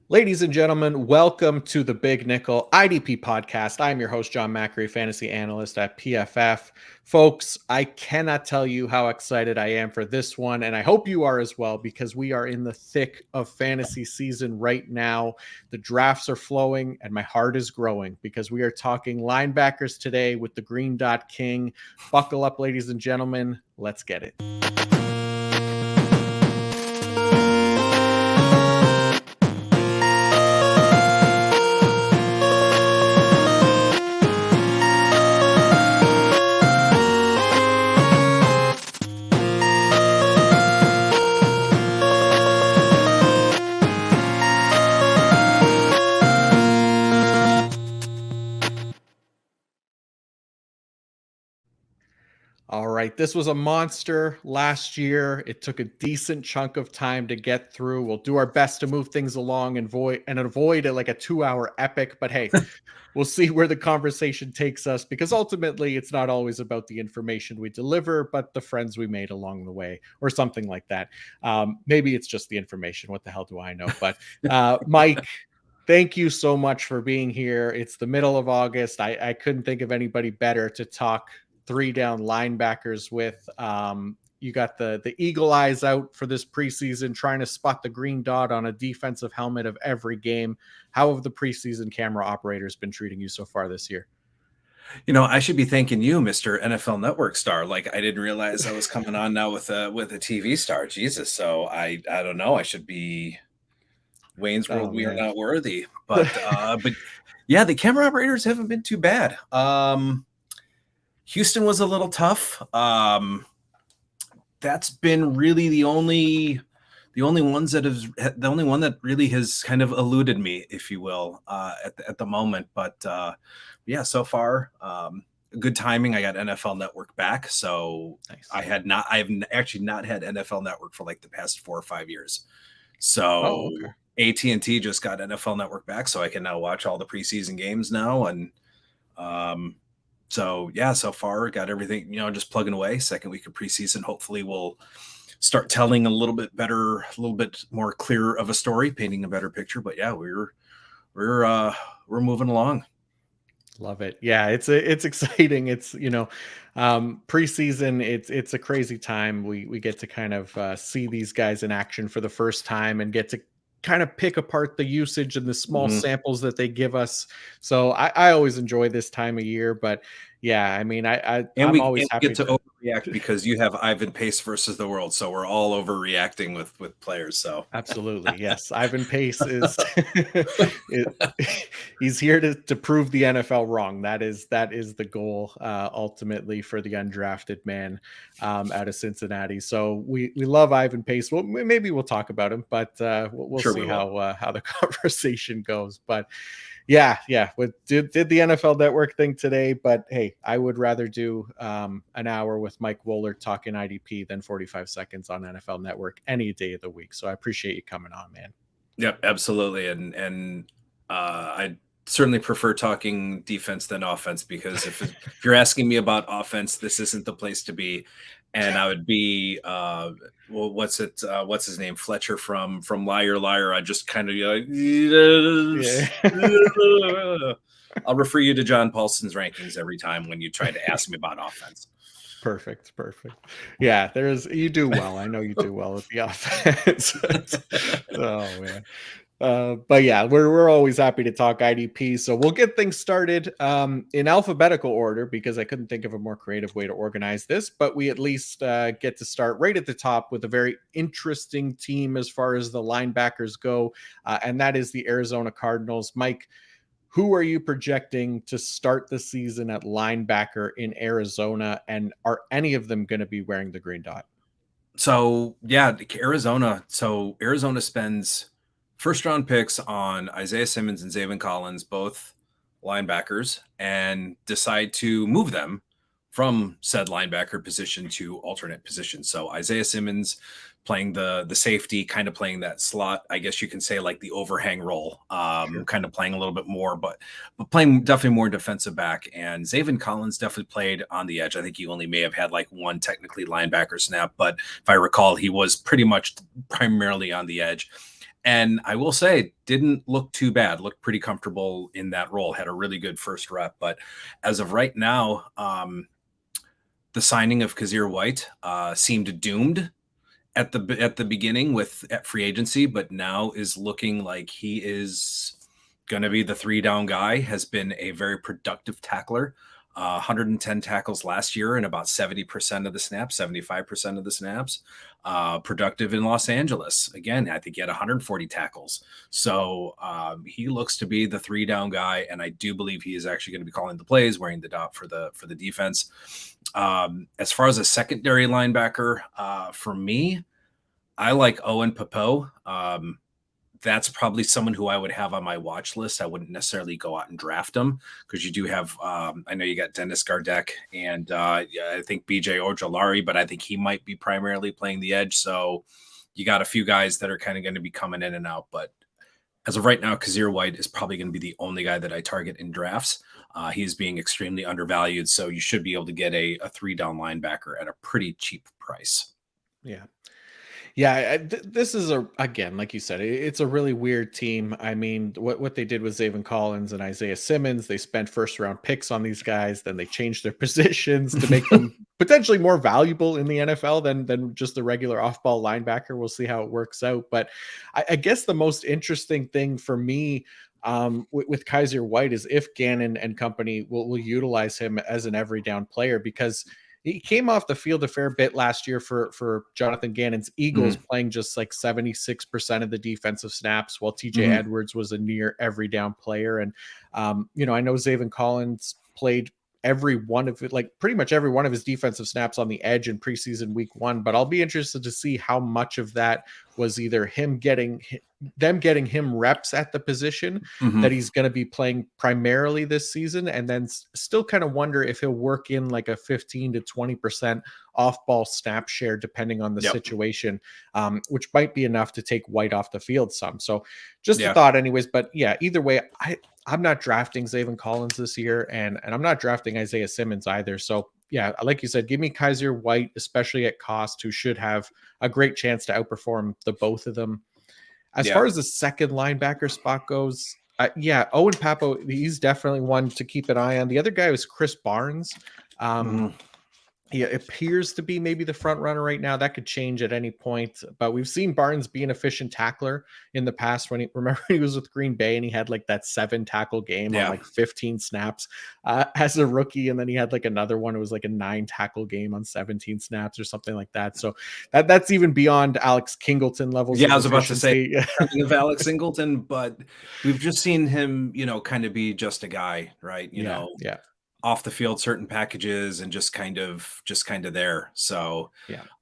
Ladies and gentlemen, welcome to the Big Nickel IDP Podcast. I'm your host, Jon Macri, fantasy analyst at PFF. Folks, I cannot tell you how excited I am for this one, and I hope you are as well, because we are in the thick of fantasy season right now. The drafts are flowing, and my heart is growing because we are talking linebackers today with the Green Dot King. Buckle up, ladies and gentlemen. Let's get it. All right, this was a monster last year. It took a decent chunk of time to get through. We'll do our best to move things along and avoid like a 2-hour epic. But hey, we'll see where the conversation takes us, because ultimately it's not always about the information we deliver, but the friends we made along the way, or something like that. Maybe it's just the information. What the hell do I know? But Mike, thank you so much for being here. It's the middle of August. I couldn't think of anybody better to talk three down linebackers with. You got the eagle eyes out for this preseason, trying to spot the green dot on a defensive helmet of every game. How have the preseason camera operators been treating you so far this year? You know, I should be thanking you, Mr. NFL Network star. Like, I didn't realize I was coming on now with a TV star. Jesus. So I don't know. I should be Wayne's World. We are not worthy. But yeah, the camera operators haven't been too bad. Houston was a little tough. That's been really the only one that really has kind of eluded me, if you will, at the moment. But yeah, so far, good timing. I got NFL Network back, so nice. I've actually not had NFL Network for like the past 4 or 5 years. So AT&T just got NFL Network back, so I can now watch all the preseason games now. And so yeah, so far got everything, just plugging away. Second week of preseason, hopefully we'll start telling a little bit better, a little bit more clear of a story, painting a better picture. But yeah, we're moving along. Love it. Yeah, it's exciting. It's preseason. It's a crazy time. We get to kind of see these guys in action for the first time and get to kind of pick apart the usage and the small samples that they give us. So I always enjoy this time of year. But yeah, I mean, I'm always happy to overreact because you have Ivan Pace versus the world, so we're all overreacting with players. So absolutely, yes, Ivan Pace is he's here to prove the NFL wrong. That is the goal ultimately for the undrafted man out of Cincinnati. So we love Ivan Pace. Well, maybe we'll talk about him, but we'll see how the conversation goes. But yeah. Did the NFL Network thing today, but hey, I would rather do an hour with Mike Woellert talking IDP than 45 seconds on NFL Network any day of the week. So I appreciate you coming on, man. Yep, absolutely. And I certainly prefer talking defense than offense, because if you're asking me about offense, this isn't the place to be. And I would be, what's his name? Fletcher from Liar Liar. I just kind of like, I'll refer you to John Paulson's rankings every time when you try to ask me about offense. Perfect. Yeah, you do well. I know you do well with the offense. Oh man. But yeah, we're always happy to talk IDP. So we'll get things started in alphabetical order, because I couldn't think of a more creative way to organize this. But we at least get to start right at the top with a very interesting team as far as the linebackers go, and that is the Arizona Cardinals. Mike, who are you projecting to start the season at linebacker in Arizona, and are any of them going to be wearing the green dot? So yeah, Arizona. So Arizona spends first-round picks on Isaiah Simmons and Zaven Collins, both linebackers, and decide to move them from said linebacker position to alternate position. So Isaiah Simmons playing the safety, kind of playing that slot, I guess you can say, like the overhang role, kind of playing a little bit more, but playing definitely more defensive back. And Zaven Collins definitely played on the edge. I think he only may have had like one technically linebacker snap, but if I recall, he was pretty much primarily on the edge. And I will say, didn't look too bad. Looked pretty comfortable in that role. Had a really good first rep. But as of right now, the signing of Kazir White seemed doomed at the beginning at free agency, but now is looking like he is going to be the 3-down guy. Has been a very productive tackler. 110 tackles last year and about 70% of the snaps, 75% of the snaps. Productive in Los Angeles. Again, I think he had 140 tackles. So he looks to be the 3-down guy, and I do believe he is actually going to be calling the plays, wearing the dot for the defense. As far as a secondary linebacker, for me, I like Owen Pappoe. That's probably someone who I would have on my watch list. I wouldn't necessarily go out and draft him because you do have, I know you got Dennis Gardeck and I think BJ Ojolari, but I think he might be primarily playing the edge. So you got a few guys that are kind of going to be coming in and out. But as of right now, Kazir White is probably going to be the only guy that I target in drafts. He's being extremely undervalued. So you should be able to get a 3-down linebacker at a pretty cheap price. Yeah. Yeah, this is again, like you said, it's a really weird team. I mean, what they did with Zaven Collins and Isaiah Simmons, they spent first round picks on these guys, then they changed their positions to make them potentially more valuable in the NFL than just the regular off-ball linebacker. We'll see how it works out. But I guess the most interesting thing for me with Kaiser White is if Gannon and company will utilize him as an every down player, because he came off the field a fair bit last year for Jonathan Gannon's Eagles, playing just like 76% of the defensive snaps, while TJ Edwards was a near every down player. And, I know Zaven Collins played every one of it, like pretty much every one of his defensive snaps on the edge in preseason week 1, but I'll be interested to see how much of that was either them getting him reps at the position that he's going to be playing primarily this season, and then still kind of wonder if he'll work in like a 15 to 20% off-ball snap share depending on the situation, which might be enough to take White off the field some. So just a thought anyways, but yeah, either way, I'm not drafting Zaven Collins this year, and I'm not drafting Isaiah Simmons either. So yeah, like you said, give me Kaiser White, especially at cost, who should have a great chance to outperform the both of them. As far as the second linebacker spot goes, Owen Pappoe, he's definitely one to keep an eye on. The other guy was Chris Barnes. He appears to be maybe the front runner right now. That could change at any point, but we've seen Barnes be an efficient tackler in the past. Remember he was with Green Bay and he had like that 7 tackle game on like 15 snaps as a rookie. And then he had like another one. It was like a 9 tackle game on 17 snaps or something like that. So that's even beyond Alex Kingleton levels. Yeah, I was about to say of Alex Singleton, but we've just seen him, kind of be just a guy, right? You know, off the field, certain packages, and just kind of there. So,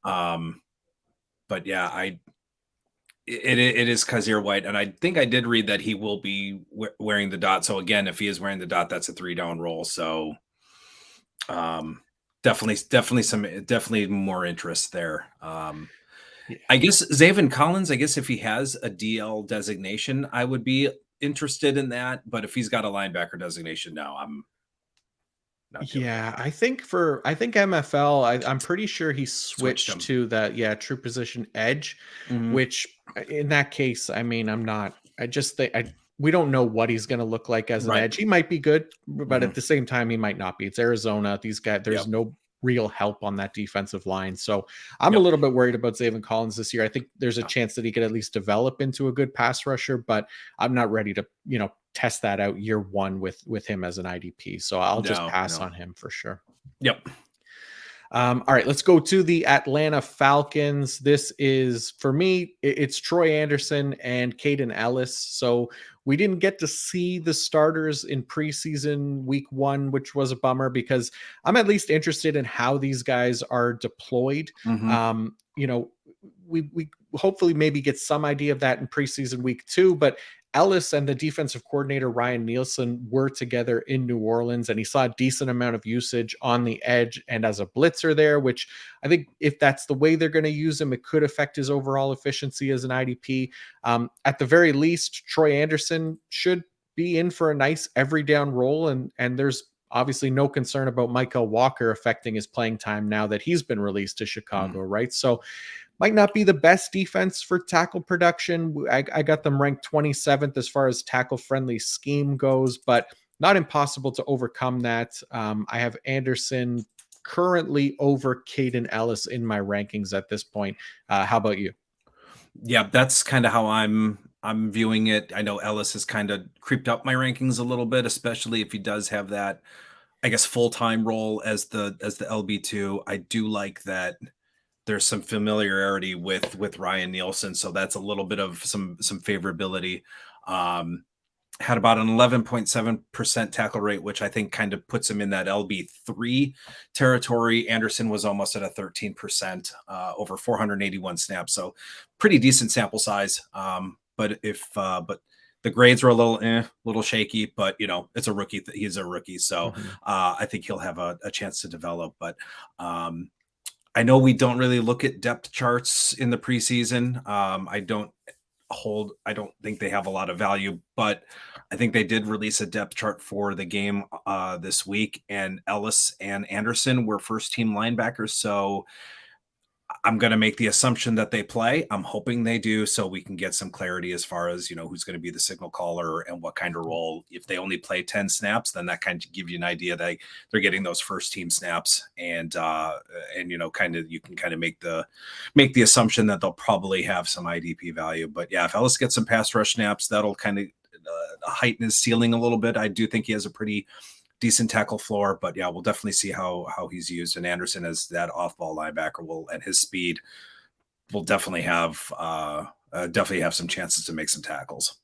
but yeah, it is Kazir White. And I think I did read that he will be wearing the dot. So again, if he is wearing the dot, that's a 3-down roll. So, definitely more interest there. I guess Zaven Collins, if he has a DL designation, I would be interested in that. But if he's got a linebacker designation now, I'm I think MFL, I'm pretty sure he switched to that true position edge, which in that case, I mean, we don't know what he's going to look like as an edge. He might be good, but at the same time, he might not be. It's Arizona. These guys, there's no real help on that defensive line. So I'm a little bit worried about Zaven Collins this year. I think there's a chance that he could at least develop into a good pass rusher, but I'm not ready to, test that out year 1 with him as an IDP. So I'll just pass on him for sure. Yep. All right, let's go to the Atlanta Falcons. This is, for me, it's Troy Anderson and Caden Ellis. So we didn't get to see the starters in preseason week 1, which was a bummer because I'm at least interested in how these guys are deployed. We hopefully maybe get some idea of that in preseason week 2, but Ellis and the defensive coordinator, Ryan Nielsen, were together in New Orleans, and he saw a decent amount of usage on the edge and as a blitzer there, which I think if that's the way they're going to use him, it could affect his overall efficiency as an IDP. At the very least, Troy Anderson should be in for a nice every down role, and there's obviously no concern about Michael Walker affecting his playing time now that he's been released to Chicago, right? So might not be the best defense for tackle production. I got them ranked 27th as far as tackle friendly scheme goes, but not impossible to overcome that. I have Anderson currently over Caden Ellis in my rankings at this point. How about you? Yeah, that's kind of how I'm viewing it. I know Ellis has kind of creeped up my rankings a little bit, especially if he does have that, I guess, full-time role as the LB2. I do like that there's some familiarity with Ryan Nielsen, so that's a little bit of some favorability. Had about an 11.7% tackle rate, which I think kind of puts him in that LB3 territory. Anderson was almost at a 13%, over 481 snaps, so pretty decent sample size. But the grades were a little shaky, but it's a rookie. He's a rookie, so I think he'll have a chance to develop. But I know we don't really look at depth charts in the preseason. I don't think they have a lot of value, but I think they did release a depth chart for the game this week, and Ellis and Anderson were first team linebackers. So I'm going to make the assumption that they play. I'm hoping they do, so we can get some clarity as far as, who's going to be the signal caller and what kind of role. If they only play 10 snaps, then that kind of give you an idea that they're getting those first team snaps, and you can kind of make the assumption that they'll probably have some IDP value. But yeah, if Ellis gets some pass rush snaps, that'll kind of heighten his ceiling a little bit. I do think he has a pretty decent tackle floor, but yeah, we'll definitely see how he's used. And Anderson as that off-ball linebacker and his speed will definitely have some chances to make some tackles.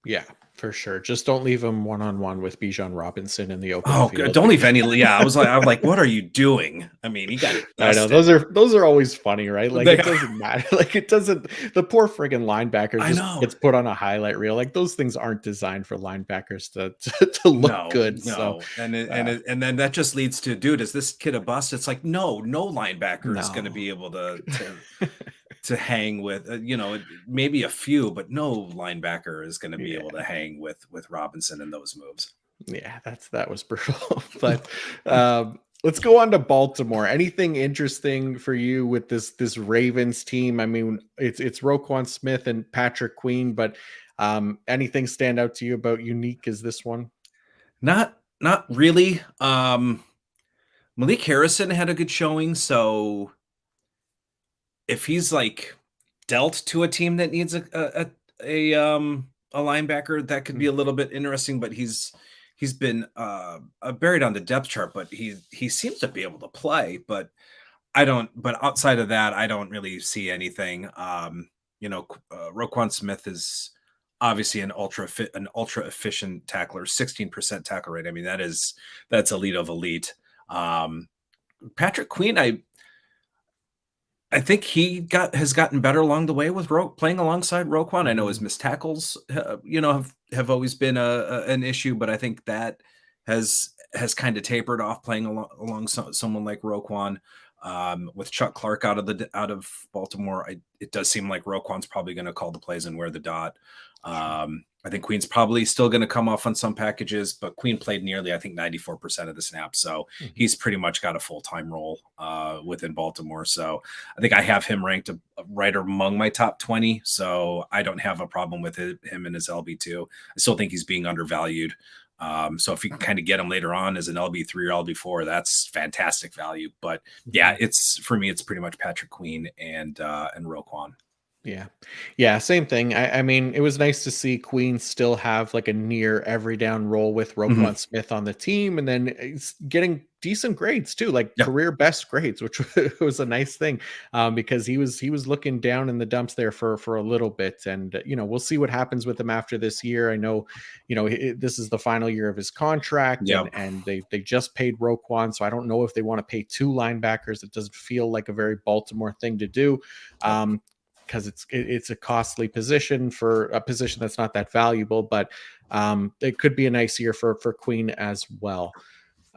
Yeah, for sure. Just don't leave him one-on-one with Bijan Robinson in the open field. Don't leave any. Yeah, I was like, what are you doing? I mean, he got. I know those are always funny, right? Like it doesn't matter. Like it doesn't. The poor friggin' linebacker just gets put on a highlight reel. Like those things aren't designed for linebackers to look good. No, so, and then that just leads to, dude, is this kid a bust? It's like no linebacker is going to be able to hang with, maybe a few, but no linebacker is going to be able to hang with Robinson in those moves. Yeah, that was brutal. But let's go on to Baltimore. Anything interesting for you with this Ravens team? I mean, it's Roquan Smith and Patrick Queen, but anything stand out to you about unique as this one? Not really. Malik Harrison had a good showing, so if he's like dealt to a team that needs a linebacker, that could be a little bit interesting. But he's been buried on the depth chart, but he seems to be able to play. But But outside of that, I don't really see anything. Roquan Smith is obviously an ultra efficient tackler, 16% tackle rate. I mean, that's elite of elite. Patrick Queen, I think he has gotten better along the way with playing alongside Roquan. I know his missed tackles, have always been an issue, but I think that has kind of tapered off playing along someone like Roquan. With Chuck Clark out of Baltimore, it does seem like Roquan's probably going to call the plays and wear the dot. I think Queen's probably still going to come off on some packages, but Queen played nearly, I think, 94% of the snaps. So he's pretty much got a full-time role within Baltimore. So I think I have him ranked right among my top 20. So I don't have a problem with him in his LB2. I still think he's being undervalued. So if you can kind of get him later on as an LB3 or LB4, that's fantastic value. But yeah, for me, it's pretty much Patrick Queen and Roquan. Yeah. Same thing. I mean, it was nice to see Queen still have like a near every down role with Roquan Smith on the team, and then it's getting decent grades too, like career best grades, which was a nice thing, because he was looking down in the dumps there for a little bit, and we'll see what happens with him after this year. I know, this is the final year of his contract, and they just paid Roquan, so I don't know if they want to pay two linebackers. It doesn't feel like a very Baltimore thing to do. Because it's a costly position for a position that's not that valuable, but it could be a nice year for Queen as well.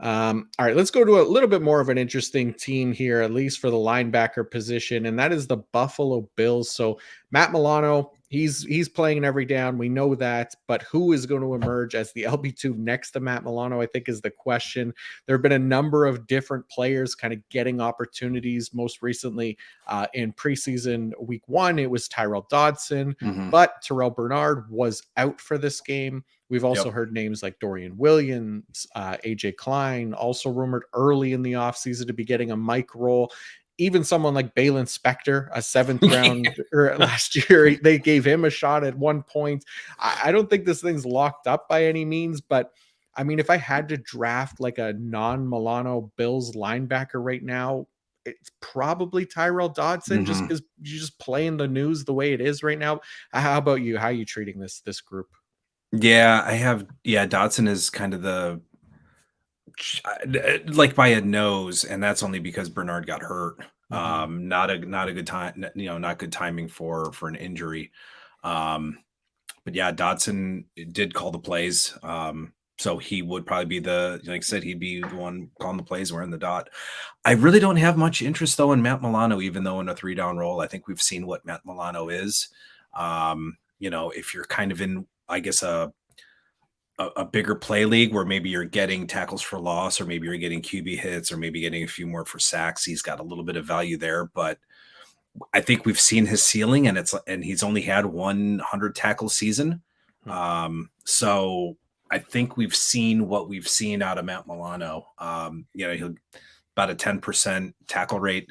All right, let's go to a little bit more of an interesting team here, at least for the linebacker position, and that is the Buffalo Bills. So Matt Milano, he's playing every down. We know that, but who is going to emerge as the LB2 next to Matt Milano, I think, is the question. There have been a number of different players kind of getting opportunities. Most recently in preseason week 1, it was Tyrell Dodson, but Terrell Bernard was out for this game. We've also heard names like Dorian Williams, AJ Klein, also rumored early in the offseason to be getting a mic role. Even someone like Balin Spector, a 7th round last year, they gave him a shot at one point. I don't think this thing's locked up by any means, but I mean, if I had to draft like a non-Milano Bills linebacker right now, it's probably Tyrell Dodson, just because you're just playing the news the way it is right now. How about you? How are you treating this group? Yeah, I have. Yeah, Dodson is kind of the like by a nose, and that's only because Bernard got hurt. Not a good time, not good timing for an injury. But yeah, Dodson did call the plays. So he would probably be like I said, he'd be the one calling the plays, wearing the dot. I really don't have much interest though in Matt Milano, even though in a 3-down role, I think we've seen what Matt Milano is. If you're kind of in, I guess, a bigger play league where maybe you're getting tackles for loss, or maybe you're getting QB hits, or maybe getting a few more for sacks, he's got a little bit of value there. But I think we've seen his ceiling, and he's only had 100 tackle season. So I think we've seen what we've seen out of Matt Milano. He'll about a 10% tackle rate.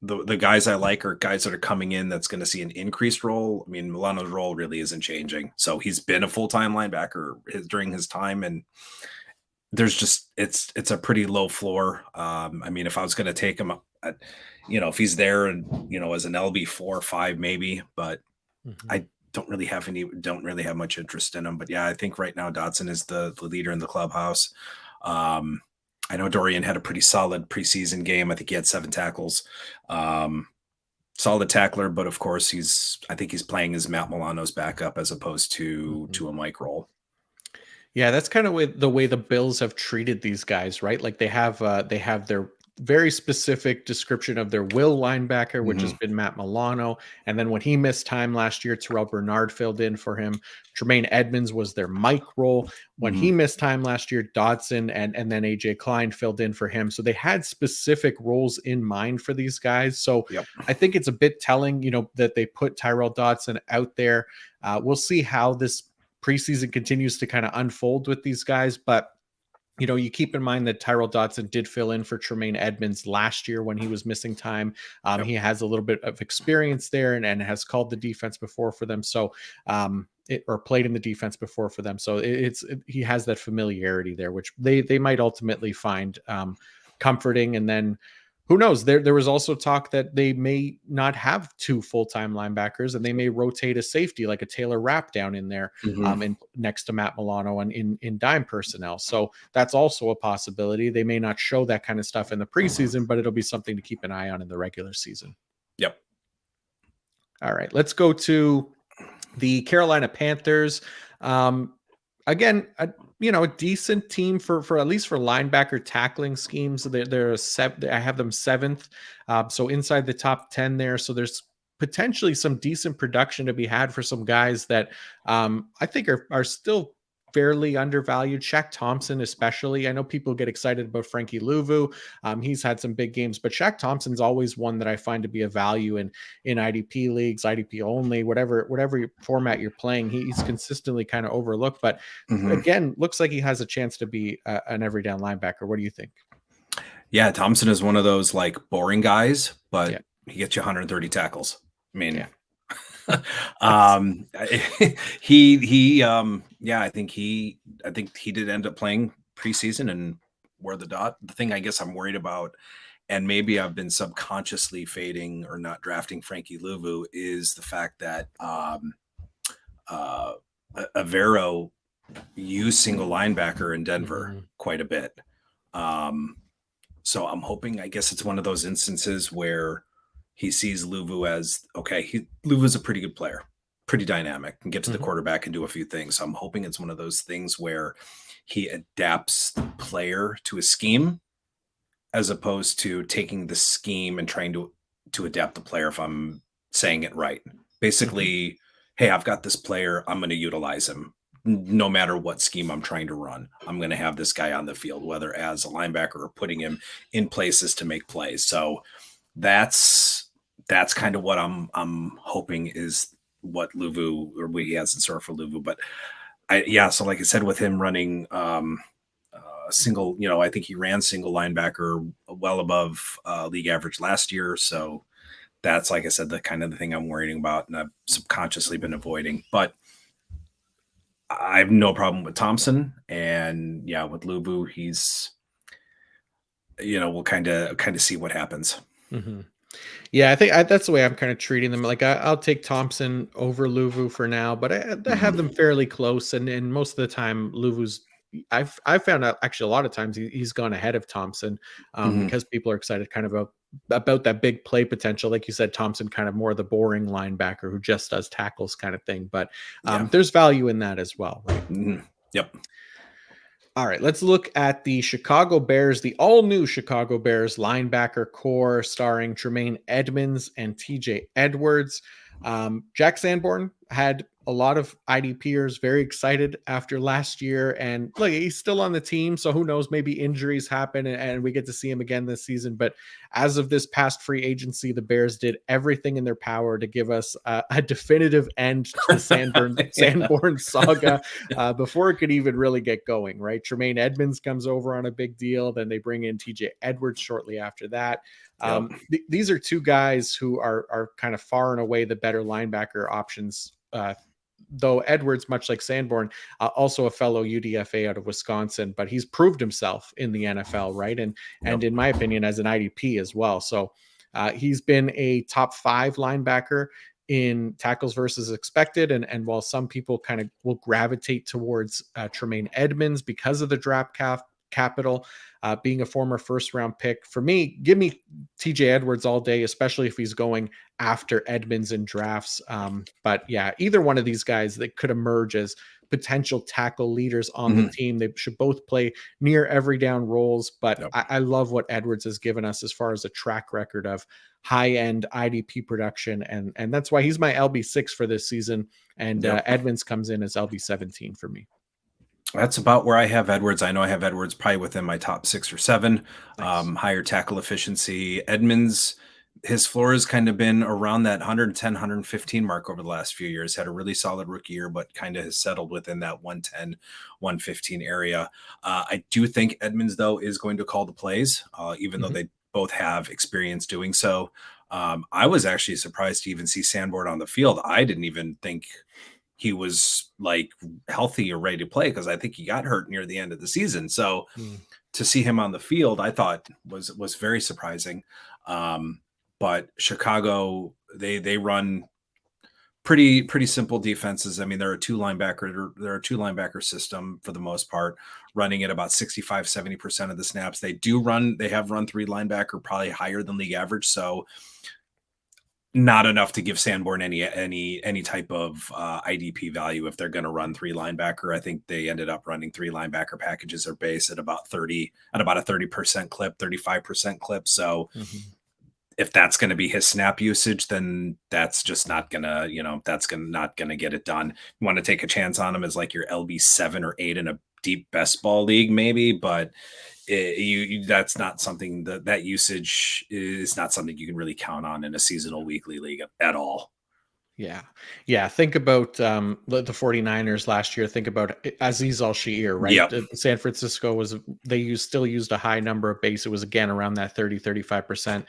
The guys I like are guys that are coming in that's going to see an increased role. I mean, Milano's role really isn't changing. So he's been a full-time linebacker during his time, and there's just it's a pretty low floor. I mean, if I was going to take him, if he's there and as an LB 4 or 5 maybe, but I don't really have much interest in him. But yeah, I think right now Dodson is the leader in the clubhouse. I know Dorian had a pretty solid preseason game. I think he had 7 tackles. Solid tackler, but of course I think he's playing as Matt Milano's backup as opposed to a mic role. Yeah, that's kind of the way the Bills have treated these guys, right? Like they have their very specific description of their will linebacker, which has been Matt Milano. And then when he missed time last year, Terrell Bernard filled in for him. Tremaine Edmonds was their mic role. When he missed time last year, Dodson and then AJ Klein filled in for him. So they had specific roles in mind for these guys. So I think it's a bit telling, that they put Tyrell Dodson out there. We'll see how this preseason continues to kind of unfold with these guys, but you keep in mind that Tyrell Dodson did fill in for Tremaine Edmonds last year when he was missing time. He has a little bit of experience there and has called the defense before for them. So, or played in the defense before for them. So he has that familiarity there, which they might ultimately find comforting. And then who knows? There was also talk that they may not have 2 full-time linebackers, and they may rotate a safety like a Taylor Rapp down in there, and next to Matt Milano and in dime personnel. So that's also a possibility. They may not show that kind of stuff in the preseason, but it'll be something to keep an eye on in the regular season. Yep. All right, let's go to the Carolina Panthers. Again, a decent team for at least for linebacker tackling schemes. They're I have them 7th, so inside the top 10 there. So there's potentially some decent production to be had for some guys that I think are still fairly undervalued. Shaq Thompson, especially. I know people get excited about Frankie Louvu. He's had some big games, but Shaq Thompson's always one that I find to be a value in IDP leagues, IDP only, whatever format you're playing. He's consistently kind of overlooked, but again, looks like he has a chance to be an every down linebacker. What do you think? Yeah, Thompson is one of those like boring guys, but he gets you 130 tackles. I mean, I think he did end up playing preseason and wore the dot. The thing I guess I'm worried about, and maybe I've been subconsciously fading or not drafting Frankie Louvu, is the fact that Avero used single linebacker in Denver quite a bit. So I'm hoping, I guess it's one of those instances where he sees Louvu as, okay, Louvu's a pretty good player, pretty dynamic, can get to the quarterback and do a few things. So I'm hoping it's one of those things where he adapts the player to a scheme as opposed to taking the scheme and trying to adapt the player, if I'm saying it right. Basically, hey, I've got this player. I'm going to utilize him no matter what scheme I'm trying to run. I'm going to have this guy on the field, whether as a linebacker or putting him in places to make plays. So that's kind of what I'm hoping is what Luvu or what he has in store for Luvu. But so like I said, with him running single, I think he ran single linebacker well above league average last year. So that's, like I said, the kind of the thing I'm worrying about and I've subconsciously been avoiding. But I have no problem with Thompson. And with Luvu, he's, we'll kind of see what happens. Mm-hmm. Yeah, I think that's the way I'm kind of treating them. Like I'll take Thompson over Luvu for now, but I have them fairly close. And most of the time, Luvu's I've found out actually a lot of times he's gone ahead of Thompson because people are excited kind of about that big play potential. Like you said, Thompson kind of more the boring linebacker who just does tackles kind of thing. But there's value in that as well, right? Yep. All right, let's look at the Chicago Bears, the all-new Chicago Bears linebacker core starring Tremaine Edmunds and TJ Edwards. Jack Sanborn had a lot of IDPers very excited after last year, and look, he's still on the team, so who knows, maybe injuries happen and we get to see him again this season. But as of this past free agency, the Bears did everything in their power to give us a definitive end to the Sanborn saga before it could even really get going, right? Tremaine Edmunds comes over on a big deal, then they bring in TJ Edwards shortly after that. These are two guys who are kind of far and away the better linebacker options, though Edwards, much like Sanborn, also a fellow UDFA out of Wisconsin, but he's proved himself in the NFL, right? And in my opinion, as an IDP as well. So he's been a top 5 linebacker in tackles versus expected. And while some people kind of will gravitate towards Tremaine Edmunds because of the draft capital, being a former first round pick, for me, give me TJ Edwards all day, especially if he's going after Edmunds in drafts. But yeah, either one of these guys that could emerge as potential tackle leaders on the team. They should both play near every down roles, but I love what Edwards has given us as far as a track record of high-end IDP production, and that's why he's my LB6 for this season, and Edmunds comes in as LB17 for me. That's about where I have Edwards. I know I have Edwards probably within my top 6 or 7. Nice. Higher tackle efficiency. Edmunds, his floor has kind of been around that 110, 115 mark over the last few years. Had a really solid rookie year, but kind of has settled within that 110, 115 area. I do think Edmunds, though, is going to call the plays, even though they both have experience doing so. I was actually surprised to even see Sanborn on the field. I didn't even think he was like healthy or ready to play because I think he got hurt near the end of the season. So to see him on the field, I thought was very surprising. But Chicago, they run pretty simple defenses. I mean, they're a two linebacker system for the most part, running at about 65-70% of the snaps. They have run 3 linebacker, probably higher than league average. So not enough to give Sanborn any type of IDP value if they're going to run 3 linebacker. I think they ended up running 3 linebacker packages or base at about a 30% clip, 35% clip. So if that's going to be his snap usage, then that's just not gonna, not gonna get it done. You want to take a chance on him as like your LB7 or 8 in a deep best ball league, maybe, but that's not something that usage is not something you can really count on in a seasonal weekly league at all. Yeah. Think about the 49ers last year. Think about Azeez Al-Shaair, right? Yep. San Francisco still used a high number of base. It was again around that 30-35%.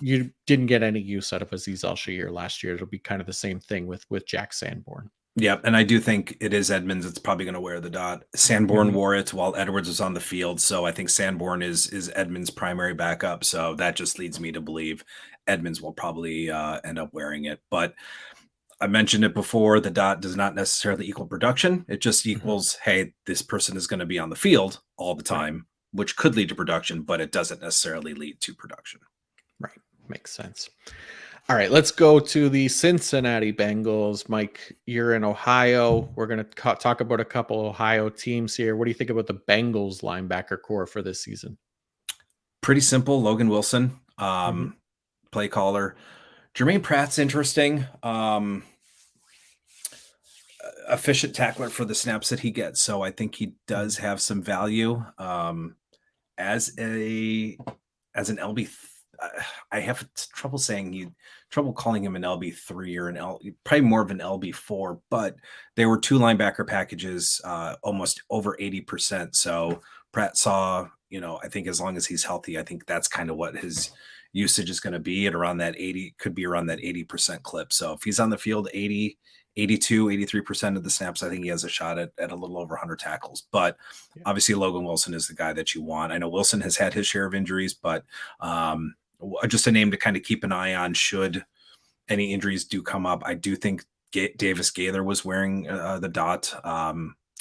You didn't get any use out of Azeez Al-Shaair last year. It'll be kind of the same thing with Jack Sanborn. Yep, and I do think it is Edmunds. It's probably going to wear the dot. Sanborn wore it while Edwards was on the field, so I think Sanborn is Edmunds' primary backup. So that just leads me to believe Edmunds will probably end up wearing it. But I mentioned it before, the dot does not necessarily equal production. It just equals, hey, this person is going to be on the field all the time, which could lead to production, but it doesn't necessarily lead to production. Right, makes sense. All right, let's go to the Cincinnati Bengals. Mike, you're in Ohio. We're going to talk about a couple Ohio teams here. What do you think about the Bengals linebacker core for this season? Pretty simple. Logan Wilson, play caller. Jermaine Pratt's interesting. Efficient tackler for the snaps that he gets. So I think he does have some value. As an LB, I have trouble calling him an LB3 or probably more of an LB4, but they were 2 linebacker packages, almost over 80%. So Pratt saw, I think as long as he's healthy, I think that's kind of what his usage is going to be at around that 80, could be around that 80% clip. So if he's on the field 82, 83% of the snaps, I think he has a shot at a little over 100 tackles. But obviously Logan Wilson is the guy that you want. I know Wilson has had his share of injuries, but just a name to kind of keep an eye on should any injuries do come up. I do think Davis Gaither was wearing the dot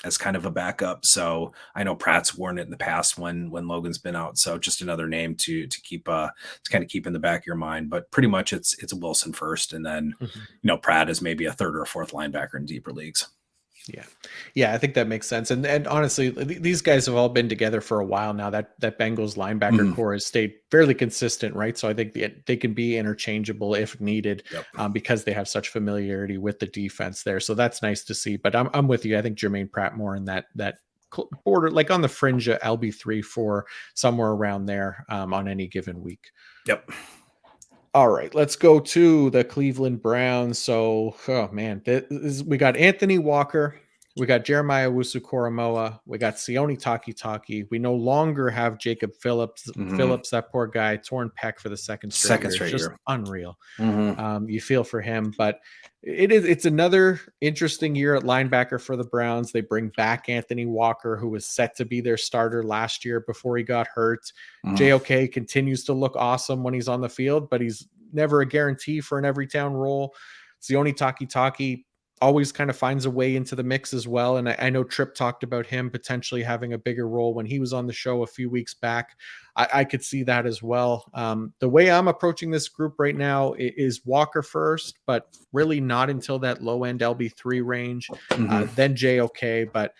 as kind of a backup. So I know Pratt's worn it in the past when Logan's been out. So just another name to keep to kind of keep in the back of your mind. But pretty much it's a Wilson first, and then Pratt is maybe a third or a fourth linebacker in deeper leagues. Yeah, I think that makes sense. And honestly, these guys have all been together for a while now. That Bengals linebacker core has stayed fairly consistent, right? So I think they can be interchangeable if needed, because they have such familiarity with the defense there. So that's nice to see. But I'm with you. I think Jermaine Pratt more in that border, like on the fringe of LB3 for somewhere around there on any given week. Yep. All right, let's go to the Cleveland Browns. So, we got Anthony Walker, we got Jeremiah Owusu-Koramoah, we got Sione Takitaki. We no longer have Jacob Phillips. Phillips, that poor guy, torn pec for the second straight year. Just unreal. You feel for him, but it's another interesting year at linebacker for the Browns. They bring back Anthony Walker, who was set to be their starter last year before he got hurt. JOK continues to look awesome when he's on the field, but he's never a guarantee for an every down role. Sione Takitaki always kind of finds a way into the mix as well. And I know Tripp talked about him potentially having a bigger role when he was on the show a few weeks back. I could see that as well. The way I'm approaching this group right now is Walker first, but really not until that low end LB3 range, then JOK. But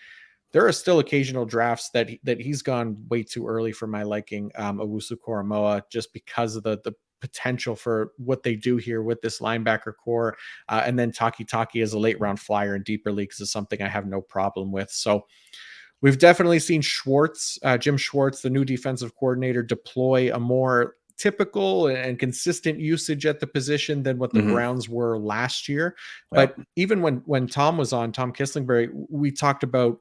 there are still occasional drafts that he's gone way too early for my liking. Owusu-Koramoah, just because of the potential for what they do here with this linebacker core. And then Takitaki as a late round flyer in deeper leagues is something I have no problem with. So we've definitely seen Jim Schwartz, the new defensive coordinator, deploy a more typical and consistent usage at the position than what the Browns were last year. But even when Tom was on, Tom Kislingbury, we talked about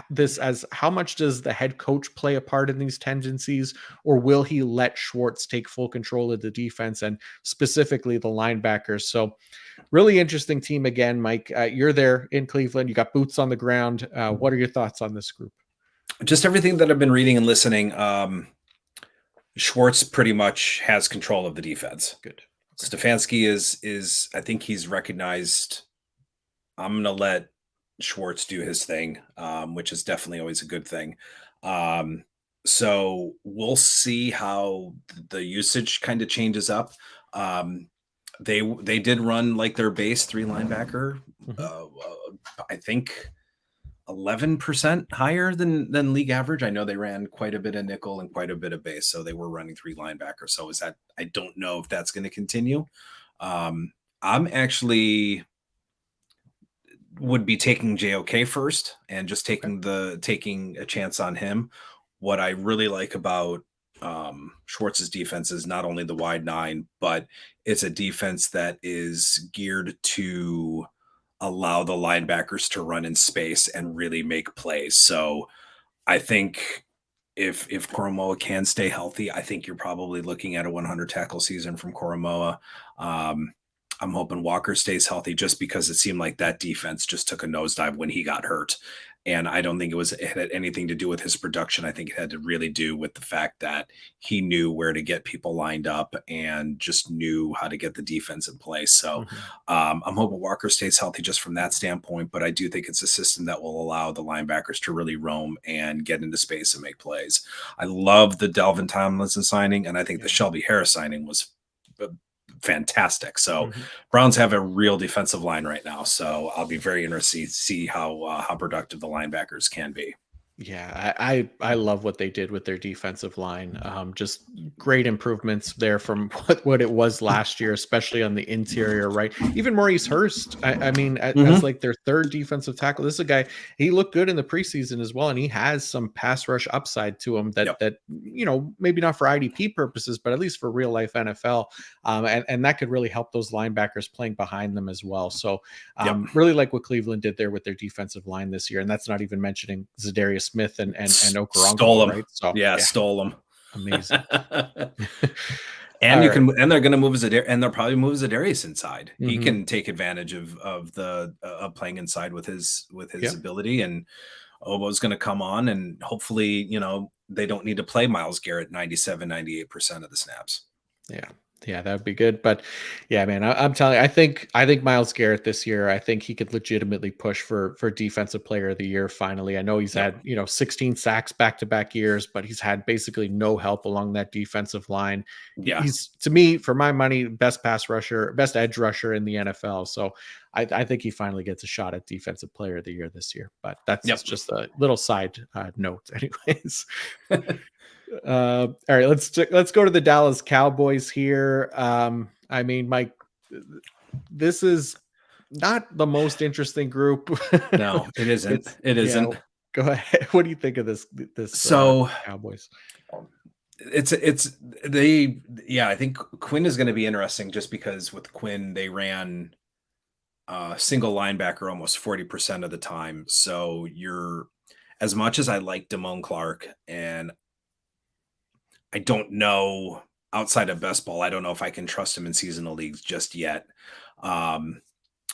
this as how much does the head coach play a part in these tendencies, or will he let Schwartz take full control of the defense and specifically the linebackers? So really interesting team again, Mike. You're there in Cleveland. You got boots on the ground. What are your thoughts on this group? Just everything that I've been reading and listening. Schwartz pretty much has control of the defense. Good. Okay. Stefanski is I think he's recognized, I'm going to let Schwartz do his thing, which is definitely always a good thing. So we'll see how the usage kind of changes up. They did run like their base 3 linebacker. I think 11% higher than league average. I know they ran quite a bit of nickel and quite a bit of base, so they were running 3 linebackers. So I don't know if that's going to continue. I'm actually would be taking JOK first and just taking a chance on him. What I really like about Schwartz's defense is not only the wide 9, but it's a defense that is geared to allow the linebackers to run in space and really make plays. So I think if Koramoah can stay healthy, I think you're probably looking at a 100 tackle season from Koramoah. I'm hoping Walker stays healthy, just because it seemed like that defense just took a nosedive when he got hurt. And I don't think it had anything to do with his production. I think it had to really do with the fact that he knew where to get people lined up and just knew how to get the defense in place. So I'm hoping Walker stays healthy just from that standpoint. But I do think it's a system that will allow the linebackers to really roam and get into space and make plays. I love the Delvin Tomlinson signing, and I think the Shelby Harris signing was fantastic. So Browns have a real defensive line right now. So I'll be very interested to see how productive the linebackers can be. Yeah, I love what they did with their defensive line. Just great improvements there from what it was last year, especially on the interior, right? Even Maurice Hurst, I mean, as like their third defensive tackle, this is a guy, he looked good in the preseason as well, and he has some pass rush upside to him that maybe not for IDP purposes, but at least for real life NFL, and that could really help those linebackers playing behind them as well. So really like what Cleveland did there with their defensive line this year, and that's not even mentioning Zadarius Smith and Okoronkwo, right? So stole them. Amazing. And and they're going to move Zadarius, and they'll probably move Zadarius inside. Mm-hmm. He can take advantage of the playing inside with his ability, and Obo's going to come on, and hopefully, they don't need to play Myles Garrett 97-98% of the snaps. Yeah, that would be good. But yeah, man, I'm telling you, I think Myles Garrett this year, I think he could legitimately push for defensive player of the year. Finally, I know he's had, 16 sacks back-to-back years, but he's had basically no help along that defensive line. Yeah. He's, to me, for my money, best pass rusher, best edge rusher in the NFL. So I think he finally gets a shot at defensive player of the year this year, but that's just a little side note anyways. All right, let's go to the Dallas Cowboys here. I mean, Mike, this is not the most interesting group. No, it isn't. It isn't. Go ahead. What do you think of this Cowboys? I think Quinn is going to be interesting just because with Quinn, they ran single linebacker almost 40% of the time. So as much as I like Damone Clark, and I don't know, outside of best ball, I don't know if I can trust him in seasonal leagues just yet.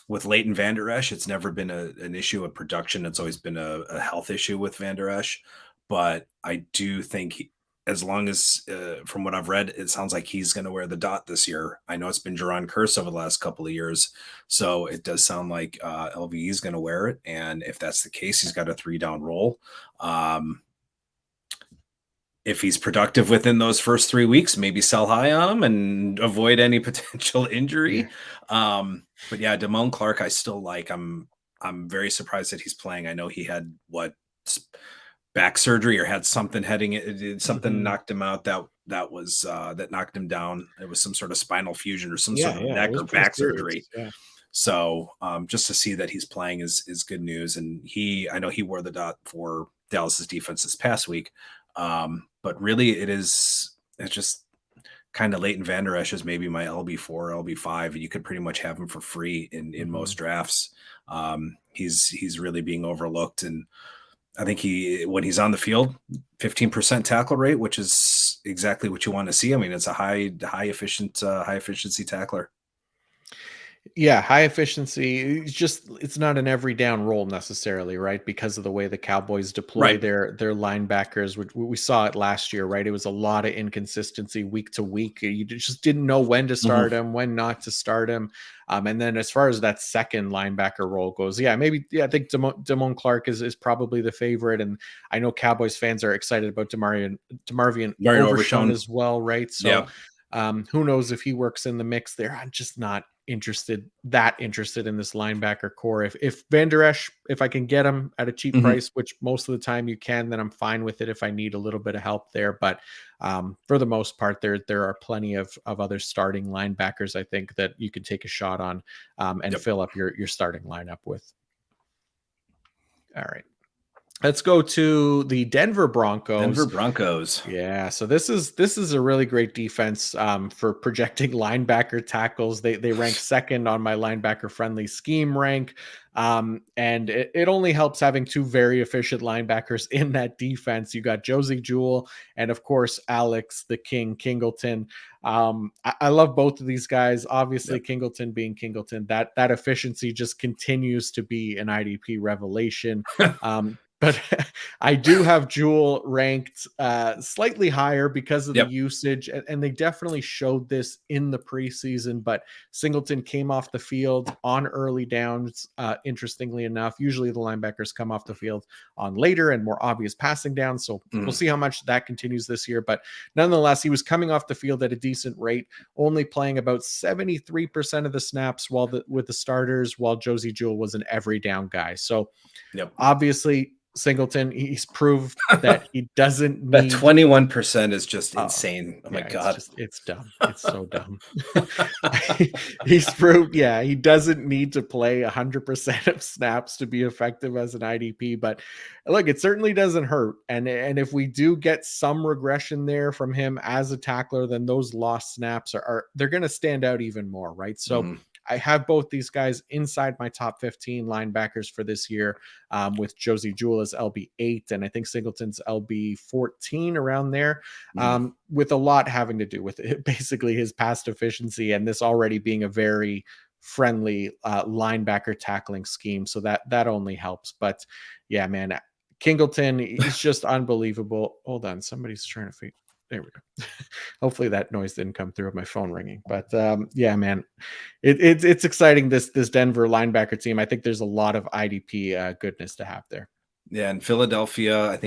With Leighton Vander Esch, it's never been an issue of production. It's always been a health issue with Vander Esch. But I do think as long as, from what I've read, it sounds like he's going to wear the dot this year. I know it's been Jaron Curse over the last couple of years. So it does sound like LVE is going to wear it. And if that's the case, he's got a 3-down role. If he's productive within those first 3 weeks, maybe sell high on him and avoid any potential injury. But yeah, Damone Clark, I still like. I'm very surprised that he's playing. I know he had back surgery or had something knocked him out that knocked him down. It was some sort of spinal fusion or some sort of neck or back surgery. Yeah. So just to see that he's playing is good news. And I know he wore the dot for Dallas's defense this past week. But really it's just kind of Leighton Vander Esch is maybe my LB4, LB5, and you could pretty much have him for free in most drafts. He's really being overlooked, and I think when he's on the field, 15% tackle rate, which is exactly what you want to see. I mean, it's a high efficiency tackler. Yeah, high efficiency. It's not an every down role necessarily, right? Because of the way the Cowboys deploy their linebackers, which we saw it last year, right? It was a lot of inconsistency week to week. You just didn't know when to start him, when not to start him. And then as far as that second linebacker role goes, I think Damone Clark is probably the favorite. And I know Cowboys fans are excited about DeMarvion Overshown as well, right? So who knows if he works in the mix there. I'm just not interested in this linebacker core. If Vander Esch, if I can get him at a cheap price, which most of the time you can, then I'm fine with it if I need a little bit of help there. But for the most part, there are plenty of other starting linebackers I think that you can take a shot on and fill up your starting lineup with. All right. Let's go to the Denver Broncos. Yeah, so this is a really great defense for projecting linebacker tackles. They rank second on my linebacker friendly scheme rank. And it only helps having two very efficient linebackers in that defense. You got Josie Jewell and of course Alex the King Kingleton. I love both of these guys. Obviously, Kingleton being Kingleton, that efficiency just continues to be an IDP revelation. But I do have Jewell ranked slightly higher because of the usage, and they definitely showed this in the preseason. But Singleton came off the field on early downs, interestingly enough. Usually the linebackers come off the field on later and more obvious passing downs. So we'll see how much that continues this year. But nonetheless, he was coming off the field at a decent rate, only playing about 73% of the snaps with the starters, while Josie Jewell was an every down guy. So obviously, Singleton, he's proved that he doesn't That need 21% is just insane. Oh my God. it's dumb. It's so dumb. He's proved, he doesn't need to play 100% of snaps to be effective as an IDP, but look, it certainly doesn't hurt. And if we do get some regression there from him as a tackler, then those lost snaps are they're going to stand out even more, right? So I have both these guys inside my top 15 linebackers for this year, with Josie Jewell as LB8, and I think Singleton's LB14, around there, with a lot having to do with it, basically his past efficiency and this already being a very friendly linebacker tackling scheme. So that only helps. But yeah, man, Kingleton, he's just unbelievable. Hold on, somebody's trying to figure. There we go. Hopefully that noise didn't come through with my phone ringing. But yeah, man, it's exciting, this Denver linebacker team. I think there's a lot of IDP goodness to have there. Yeah, in Philadelphia,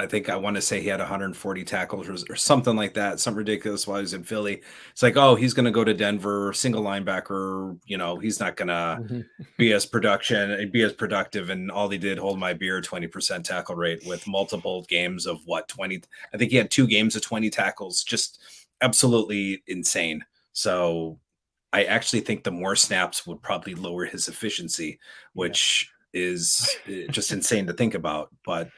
I want to say he had 140 tackles or something like that, something ridiculous while he was in Philly. It's like, oh, he's going to go to Denver, single linebacker. He's not going to be as productive. And all he did, hold my beer, 20% tackle rate with multiple games of 20. I think he had 2 games of 20 tackles, just absolutely insane. So I actually think the more snaps would probably lower his efficiency, which is just insane to think about. But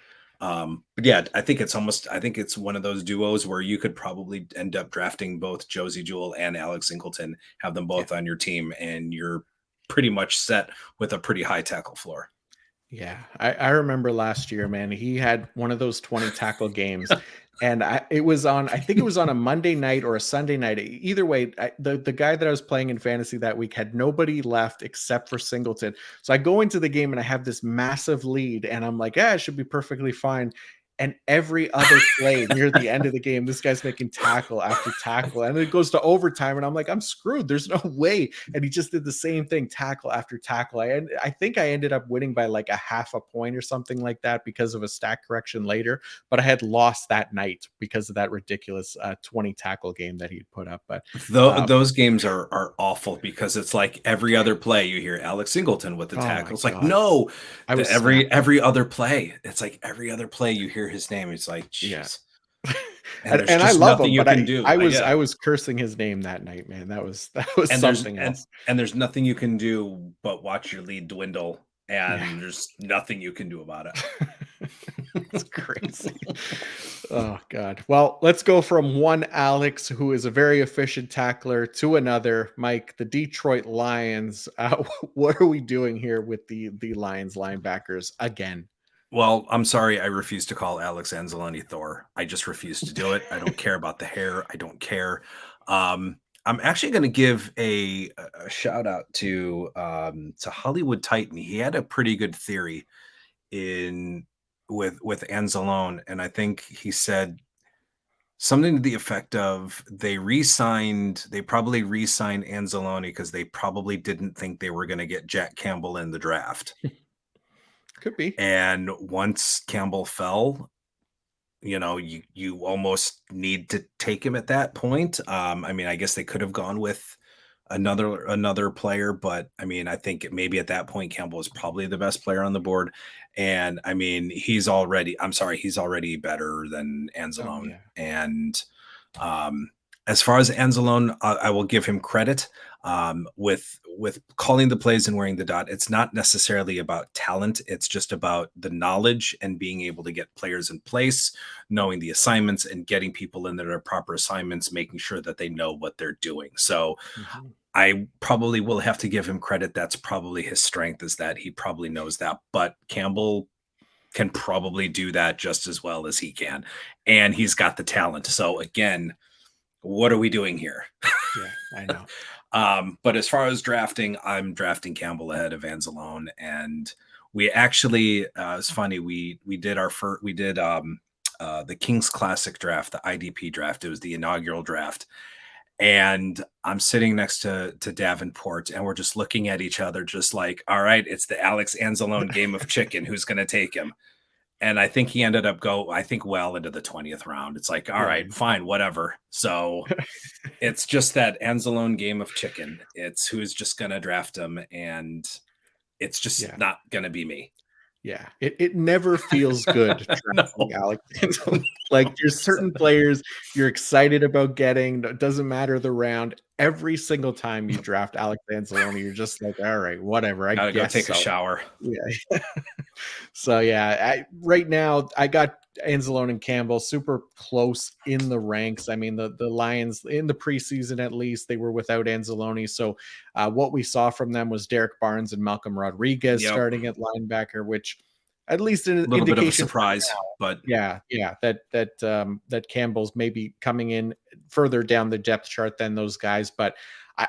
yeah, I think it's one of those duos where you could probably end up drafting both Josie Jewell and Alex Singleton, have them both on your team, and you're pretty much set with a pretty high tackle floor. Yeah, I remember last year, man, he had one of those 20 tackle games, and I think it was on a Monday night or a Sunday night. Either way, the guy that I was playing in fantasy that week had nobody left except for Singleton. So I go into the game and I have this massive lead, and I'm like, it should be perfectly fine. And every other play near the end of the game, this guy's making tackle after tackle. And it goes to overtime. And I'm like, I'm screwed. There's no way. And he just did the same thing, tackle after tackle. I think I ended up winning by like a half a point or something like that because of a stat correction later. But I had lost that night because of that ridiculous 20 tackle game that he'd put up. But those games are awful because it's like every other play you hear Alex Singleton with the tackle. It's like, no, every other play. It's like every other play you hear his name. It's like, geez. And I love him, but I was cursing his name that night, man. That was something else. And there's nothing you can do but watch your lead dwindle, and there's nothing you can do about it. It's crazy. Oh God. Well, let's go from one Alex, who is a very efficient tackler, to another. Mike, the Detroit Lions. What are we doing here with the Lions linebackers again? Well, I'm sorry. I refuse to call Alex Anzalone Thor. I just refuse to do it. I don't care about the hair. I don't care. I'm actually going to give a shout out to Hollywood Titan. He had a pretty good theory with Anzalone, and I think he said something to the effect of they probably re-signed Anzalone because they probably didn't think they were going to get Jack Campbell in the draft. Could be. And once Campbell fell, you almost need to take him at that point. I mean, I guess they could have gone with another player, but I mean, I think maybe at that point Campbell is probably the best player on the board. And I mean, he's already better than Anzalone. Oh, yeah. And as far as Anzalone, I will give him credit. With calling the plays and wearing the dot, it's not necessarily about talent. It's just about the knowledge and being able to get players in place, knowing the assignments and getting people in their proper assignments, making sure that they know what they're doing. So I probably will have to give him credit. That's probably his strength, is that he probably knows that, but Campbell can probably do that just as well as he can. And he's got the talent. So again, what are we doing here? Yeah, I know. But as far as drafting, I'm drafting Campbell ahead of Anzalone. And we actually, it's funny, we did the Kings Classic draft, the IDP draft. It was the inaugural draft. And I'm sitting next to Davenport, and we're just looking at each other, just like, all right, it's the Alex Anzalone game of chicken. Who's going to take him? And I think he ended up well into the 20th round. It's like, all right, fine, whatever. So it's just that Anzalone game of chicken. It's who's just going to draft him. And it's just not going to be me. Yeah, it never feels good drafting No. Alex Anzalone. Like, there's certain players you're excited about getting, it doesn't matter the round. Every single time you draft Alex Anzalone, you're just like, "All right, whatever, I Gotta go guess take a so." shower. Yeah. So, yeah, right now, I got Anzalone and Campbell super close in the ranks. I mean, the Lions, in the preseason at least, they were without Anzalone, so, what we saw from them was Derek Barnes and Malcolm Rodriguez Yep. starting at linebacker, which at least an A little bit of a indication for surprise, now. but Yeah, that Campbell's maybe coming in further down the depth chart than those guys, but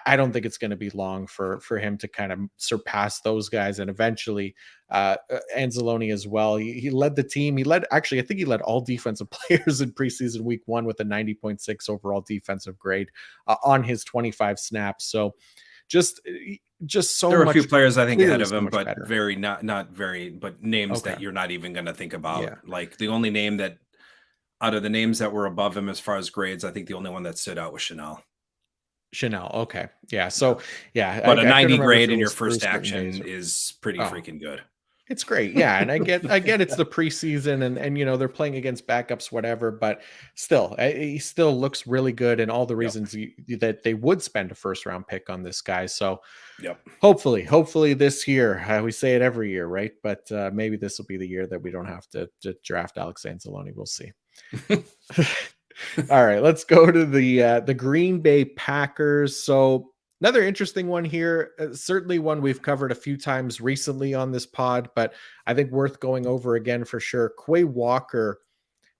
I don't think it's going to be long for him to kind of surpass those guys, and eventually Anzalone as well. He led the team. Actually, I think he led all defensive players in preseason week 1 with a 90.6 overall defensive grade on his 25 snaps. So just just so there are a much, few players I think ahead clearly of so him, much but better. very not very, but names Okay. that you're not even going to think about. Yeah. Like the only name that out of the names that were above him as far as grades, I think the only one that stood out was Chanel. Chanel. Okay. Yeah. Yeah. So yeah, But a I couldn't 90 remember if grade it in your was through first certain days action or, is pretty oh, freaking good. it's great. Yeah. And I get it's the preseason and they're playing against backups, whatever, but still, he still looks really good. And all the Yep. reasons that they would spend a first round pick on this guy. So Yep. hopefully this year, we say it every year, right? But maybe this will be the year that we don't have to draft Alex Anzalone. We'll see. All right, let's go to the Green Bay Packers. So another interesting one here, certainly one we've covered a few times recently on this pod, but I think worth going over again for sure. Quay Walker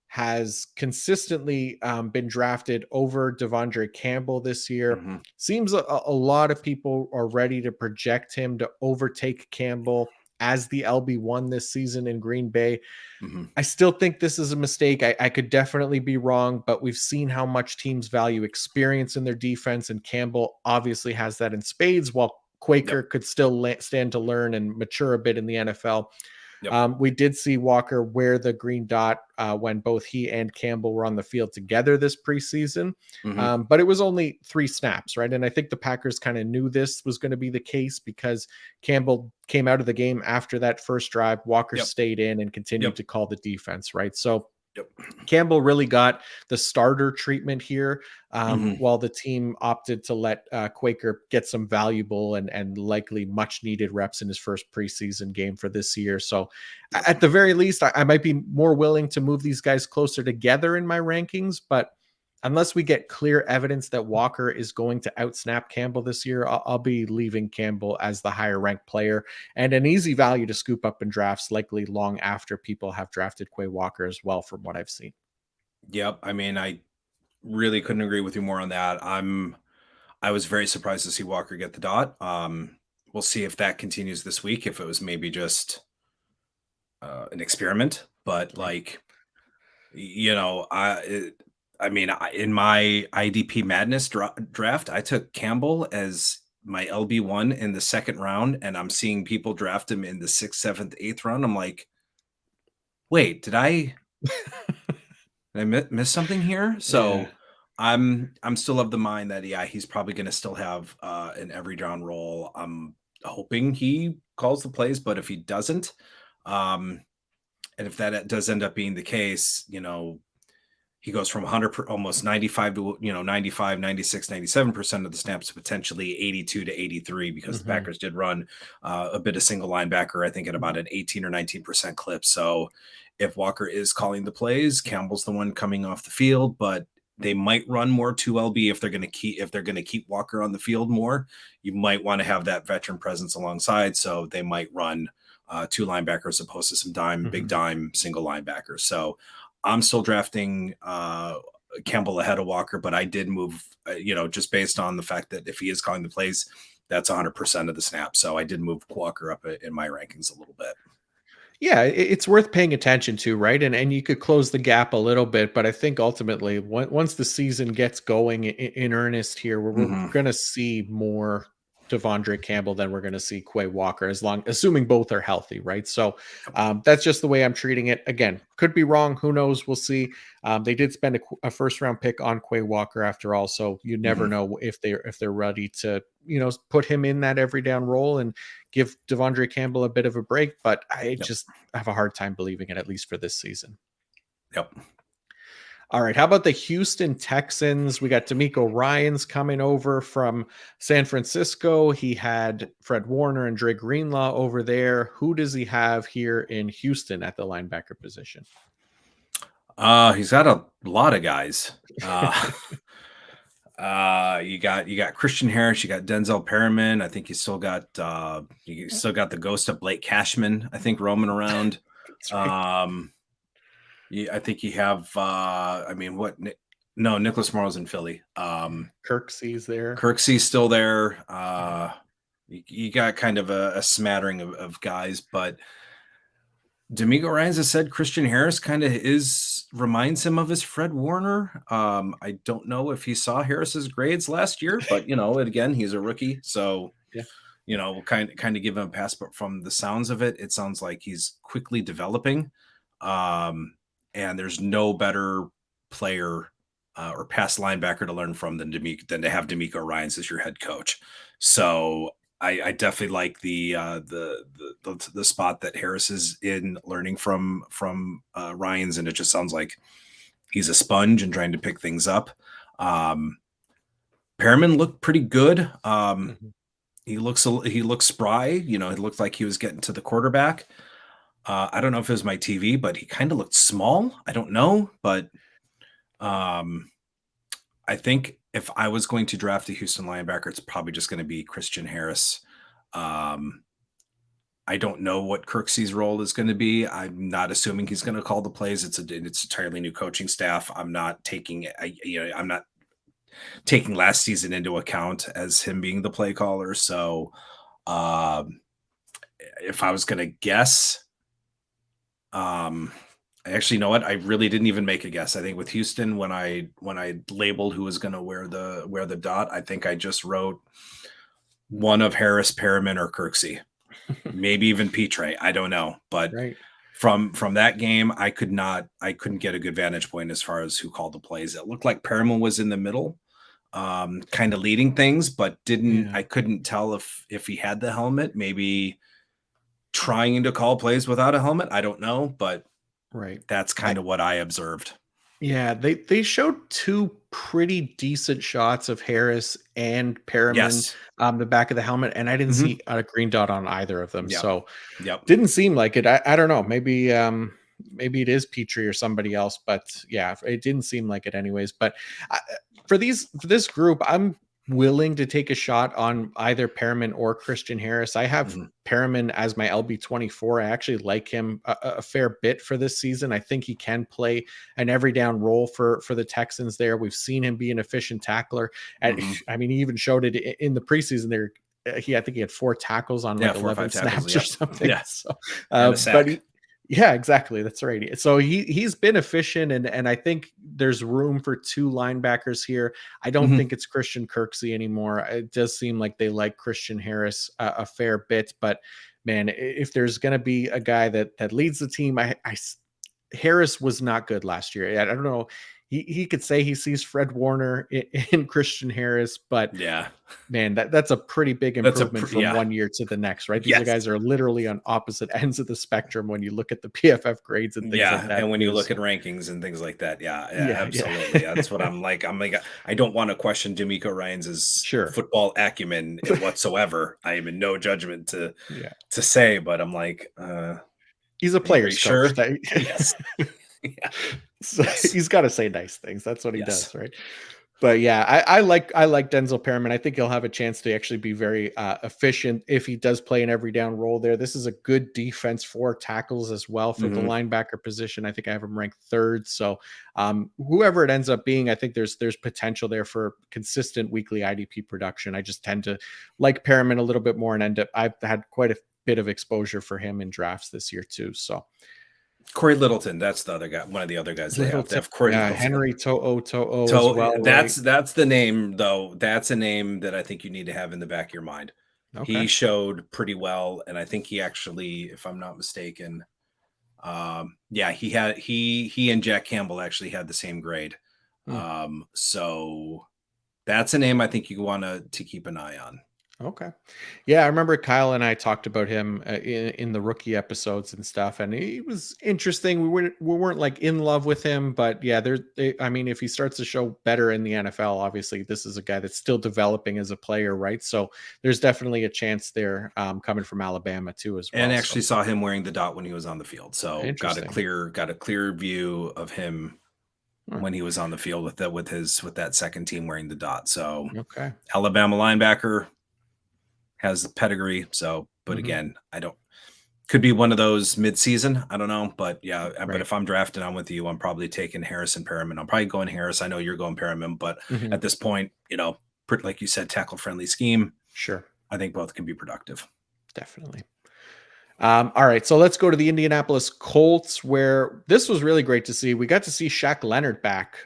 has consistently been drafted over Devondre Campbell this year. hmm Seems a lot of people are ready to project him to overtake Campbell as the LB1 this season in Green Bay. hmm I still think this is a mistake. I could definitely be wrong, but we've seen how much teams value experience in their defense, and Campbell obviously has that in spades, while Yep. Quaker could still stand to learn and mature a bit in the NFL. Yep. We did see Walker wear the green dot when both he and Campbell were on the field together this preseason, hmm but it was only 3 snaps, right? And I think the Packers kind of knew this was going to be the case because Campbell came out of the game after that first drive. Walker Yep. stayed in and continued Yep. to call the defense, right? So Yep. Campbell really got the starter treatment here, hmm while the team opted to let Quaker get some valuable and likely much needed reps in his first preseason game for this year. So, Yep. at the very least, I might be more willing to move these guys closer together in my rankings. But unless we get clear evidence that Walker is going to outsnap Campbell this year, I'll be leaving Campbell as the higher ranked player and an easy value to scoop up in drafts, likely long after people have drafted Quay Walker as well, from what I've seen. Yep. I mean, I really couldn't agree with you more on that. I was very surprised to see Walker get the dot. We'll see if that continues this week, if it was maybe just an experiment, but like, I mean, in my IDP Madness draft, I took Campbell as my LB1 in the second round, and I'm seeing people draft him in the 6th, 7th, 8th round. I'm like, wait, miss something here? So Yeah. I'm still of the mind that he's probably going to still have an every down role. I'm hoping he calls the plays, but if he doesn't, um, and if that does end up being the case, he goes from 100 almost 95 to 95, 96, 97% of the snaps to potentially 82 to 83, because the Mhm. Packers did run a bit of single linebacker, I think, at about an 18 or 19% clip. So if Walker is calling the plays, Campbell's the one coming off the field, but they might run more 2LB if they're going to keep Walker on the field more. You might want to have that veteran presence alongside, so they might run 2 linebackers opposed to some big Mhm. dime single linebackers. So I'm still drafting Campbell ahead of Walker, but I did move, just based on the fact that if he is calling the plays, that's 100% of the snap. So I did move Walker up in my rankings a little bit. Yeah, it's worth paying attention to, right? And you could close the gap a little bit, but I think ultimately, once the season gets going in earnest here, we're hmm going to see more Devondre Campbell, then we're going to see Quay Walker, assuming both are healthy, right? So that's just the way I'm treating it. Again, could be wrong. Who knows? We'll see. They did spend a first round pick on Quay Walker after all, so you never know if they're ready to put him in that every down role and give Devondre Campbell a bit of a break. But I just have a hard time believing it, at least for this season. Yep. All right. How about the Houston Texans? We got D'Amico Ryans coming over from San Francisco. He had Fred Warner and Dre Greenlaw over there. Who does he have here in Houston at the linebacker position? He's got a lot of guys. You got Christian Harris, you got Denzel Perriman. I think you still got the ghost of Blake Cashman, I think, roaming around. That's right. I think you have Nicholas Morrow's in Philly. Kirksey's there. Kirksey's still there. You got kind of a smattering of guys, but D'Amico Ryans has said Christian Harris kind of reminds him of his Fred Warner. I don't know if he saw Harris's grades last year, but again, he's a rookie, so we'll kind of give him a pass. But from the sounds of it, it sounds like he's quickly developing. And there's no better player or past linebacker to learn from than to have D'Amico Ryans as your head coach. So I definitely like the spot that Harris is in, learning from Ryans, and it just sounds like he's a sponge and trying to pick things up. Perriman looked pretty good. He looks spry. He looked like he was getting to the quarterback. I don't know if it was my TV, but he kind of looked small. I don't know, but I think if I was going to draft a Houston linebacker, it's probably just going to be Christian Harris. I don't know what Kirksey's role is going to be. I'm not assuming he's going to call the plays. It's entirely new coaching staff. I'm not taking last season into account as him being the play caller. So if I was going to guess, actually, you know what? I really didn't even make a guess. I think with Houston, when I labeled who was going to wear the dot, I think I just wrote one of Harris, Perriman, or Kirksey, maybe even Petre. I don't know, but from that game, I couldn't get a good vantage point as far as who called the plays. It looked like Perriman was in the middle, kind of leading things, but I couldn't tell if he had the helmet. Maybe trying to call plays without a helmet. I don't know, but that's kind of what I observed. Yeah, they showed two pretty decent shots of Harris and Perriman, the back of the helmet, and I didn't see a green dot on either of them. So didn't seem like it. I don't know. Maybe it is Petrie or somebody else, but yeah, it didn't seem like it anyways. But for this group, I'm willing to take a shot on either Perriman or Christian Harris. I have Perriman as my LB24. I actually like him a fair bit for this season. I think he can play an every down role for the Texans there. We've seen him be an efficient tackler. And I mean, he even showed it in the preseason there. I think he had 4 tackles on 11 snaps or something. Yeah. So, but yeah, exactly. That's right. So he's been efficient, and I think there's room for 2 linebackers here. I don't think it's Christian Kirksey anymore. It does seem like they like Christian Harris a fair bit, but man, if there's going to be a guy that leads the team, Harris was not good last year. I don't know. He could say he sees Fred Warner in Christian Harris, but man, that's a pretty big improvement from one year to the next, right? These guys are literally on opposite ends of the spectrum when you look at the PFF grades and things like that. And when you look at rankings and things like that, absolutely. That's what I'm like. I don't want to question D'Amico Ryans' football acumen whatsoever. I am in no judgment to say, but I'm like, he's a player's coach. Sure? Yes. So he's got to say nice things. That's what he does, right? But yeah, I like Denzel Perriman. I think he'll have a chance to actually be very efficient if he does play an every down role there. This is a good defense for tackles as well for the linebacker position. I think I have him ranked 3rd. So whoever it ends up being, I think there's potential there for consistent weekly IDP production. I just tend to like Perriman a little bit more, and I've had quite a bit of exposure for him in drafts this year too. So. Corey Littleton, that's the other guy. One of the other guys they have Corey Littleton. Henry To'o as well. That's the name, though. That's a name that I think you need to have in the back of your mind. Okay. He showed pretty well, and I think he actually, if I'm not mistaken, he and Jack Campbell actually had the same grade. Hmm. So that's a name I think you want to keep an eye on. Okay. Yeah, I remember Kyle and I talked about him in the rookie episodes and stuff, and he was interesting. We weren't like in love with him, but yeah, I mean, if he starts to show better in the NFL, obviously this is a guy that's still developing as a player, right? So there's definitely a chance there, coming from Alabama too as And well. So actually saw him wearing the dot when he was on the field. So interesting. got a clear view of him Huh. when he was on the field with that second team wearing the dot. So Okay. Alabama linebacker has the pedigree. So, but Hmm. again, I don't could be one of those mid-season. I don't know, but yeah. But Right. if I'm drafting on with you, I'm probably taking Harrison Perriman. I'm probably going Harris. I know you're going Perriman, but Hmm. at this point, like you said, tackle friendly scheme. Sure. I think both can be productive. Definitely. All right, so let's go to the Indianapolis Colts, where this was really great to see. We got to see Shaq Leonard back,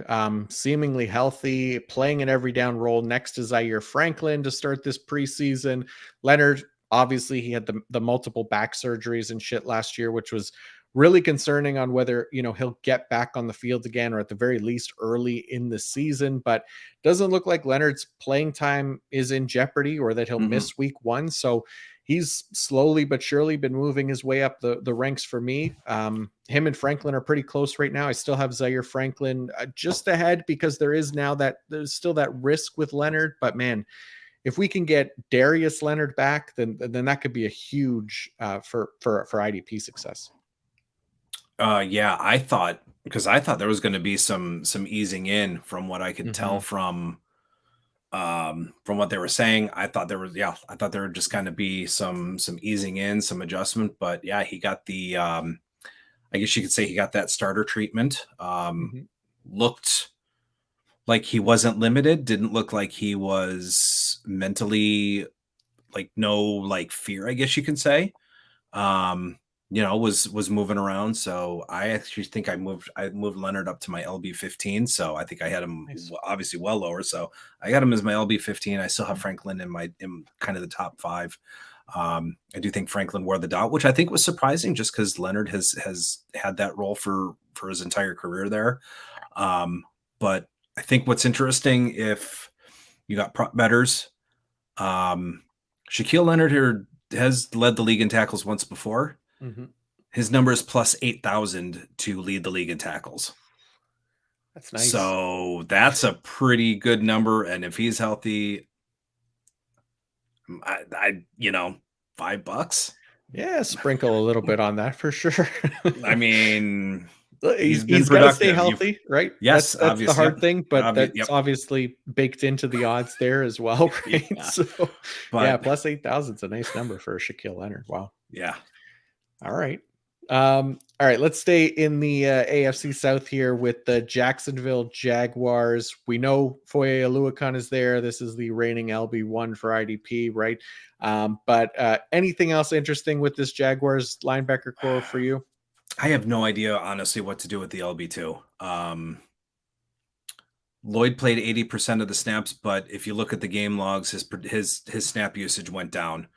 seemingly healthy, playing an every down role next to Zaire Franklin to start this preseason. Leonard, obviously, he had the multiple back surgeries and shit last year, which was really concerning on whether he'll get back on the field again, or at the very least early in the season. But doesn't look like Leonard's playing time is in jeopardy, or that he'll Mhm. miss week 1. So he's slowly but surely been moving his way up the ranks for me. Him and Franklin are pretty close right now. I still have Zaire Franklin just ahead, because there's still that risk with Leonard. But man, if we can get Darius Leonard back, then that could be a huge for IDP success. Yeah, I thought there was going to be some easing in from what I could tell Hmm. from what they were saying. I thought there would just kind of be some easing in, some adjustment. But yeah, he got the I guess you could say he got that starter treatment. Hmm. Looked like he wasn't limited. Didn't look like he was mentally like no like fear. I guess you can say. Um, was moving around. So I actually think I moved Leonard up to my LB 15. So I think I had him Nice. obviously well lower. So I got him as my LB 15. I still have Franklin in kind of the top 5. I do think Franklin wore the dot, which I think was surprising, just because Leonard has had that role for his entire career there. But I think what's interesting, if you got prop bettors, Shaquille Leonard here has led the league in tackles once before. Hmm. His number is plus 8,000 to lead the league in tackles. That's nice. So that's a pretty good number. And if he's healthy, I $5. Yeah, sprinkle a little bit on that for sure. I mean, He's he's been he's got to stay productive. healthy, right? That's Yes, that's the obvious. Yep. hard thing, but that's Yep. obviously baked into the odds there as well, right? Yeah. So, yeah, But plus 8,000 is a nice number for Shaquille Leonard. Wow. yeah. All right. All right, let's stay in the AFC South here with the Jacksonville Jaguars. We know Foye Oluokun is there. This is the reigning LB1 for IDP, right? But anything else interesting with this Jaguars linebacker core for you? I have no idea, honestly, what to do with the LB2. Lloyd played 80% of the snaps, but if you look at the game logs, his snap usage went down,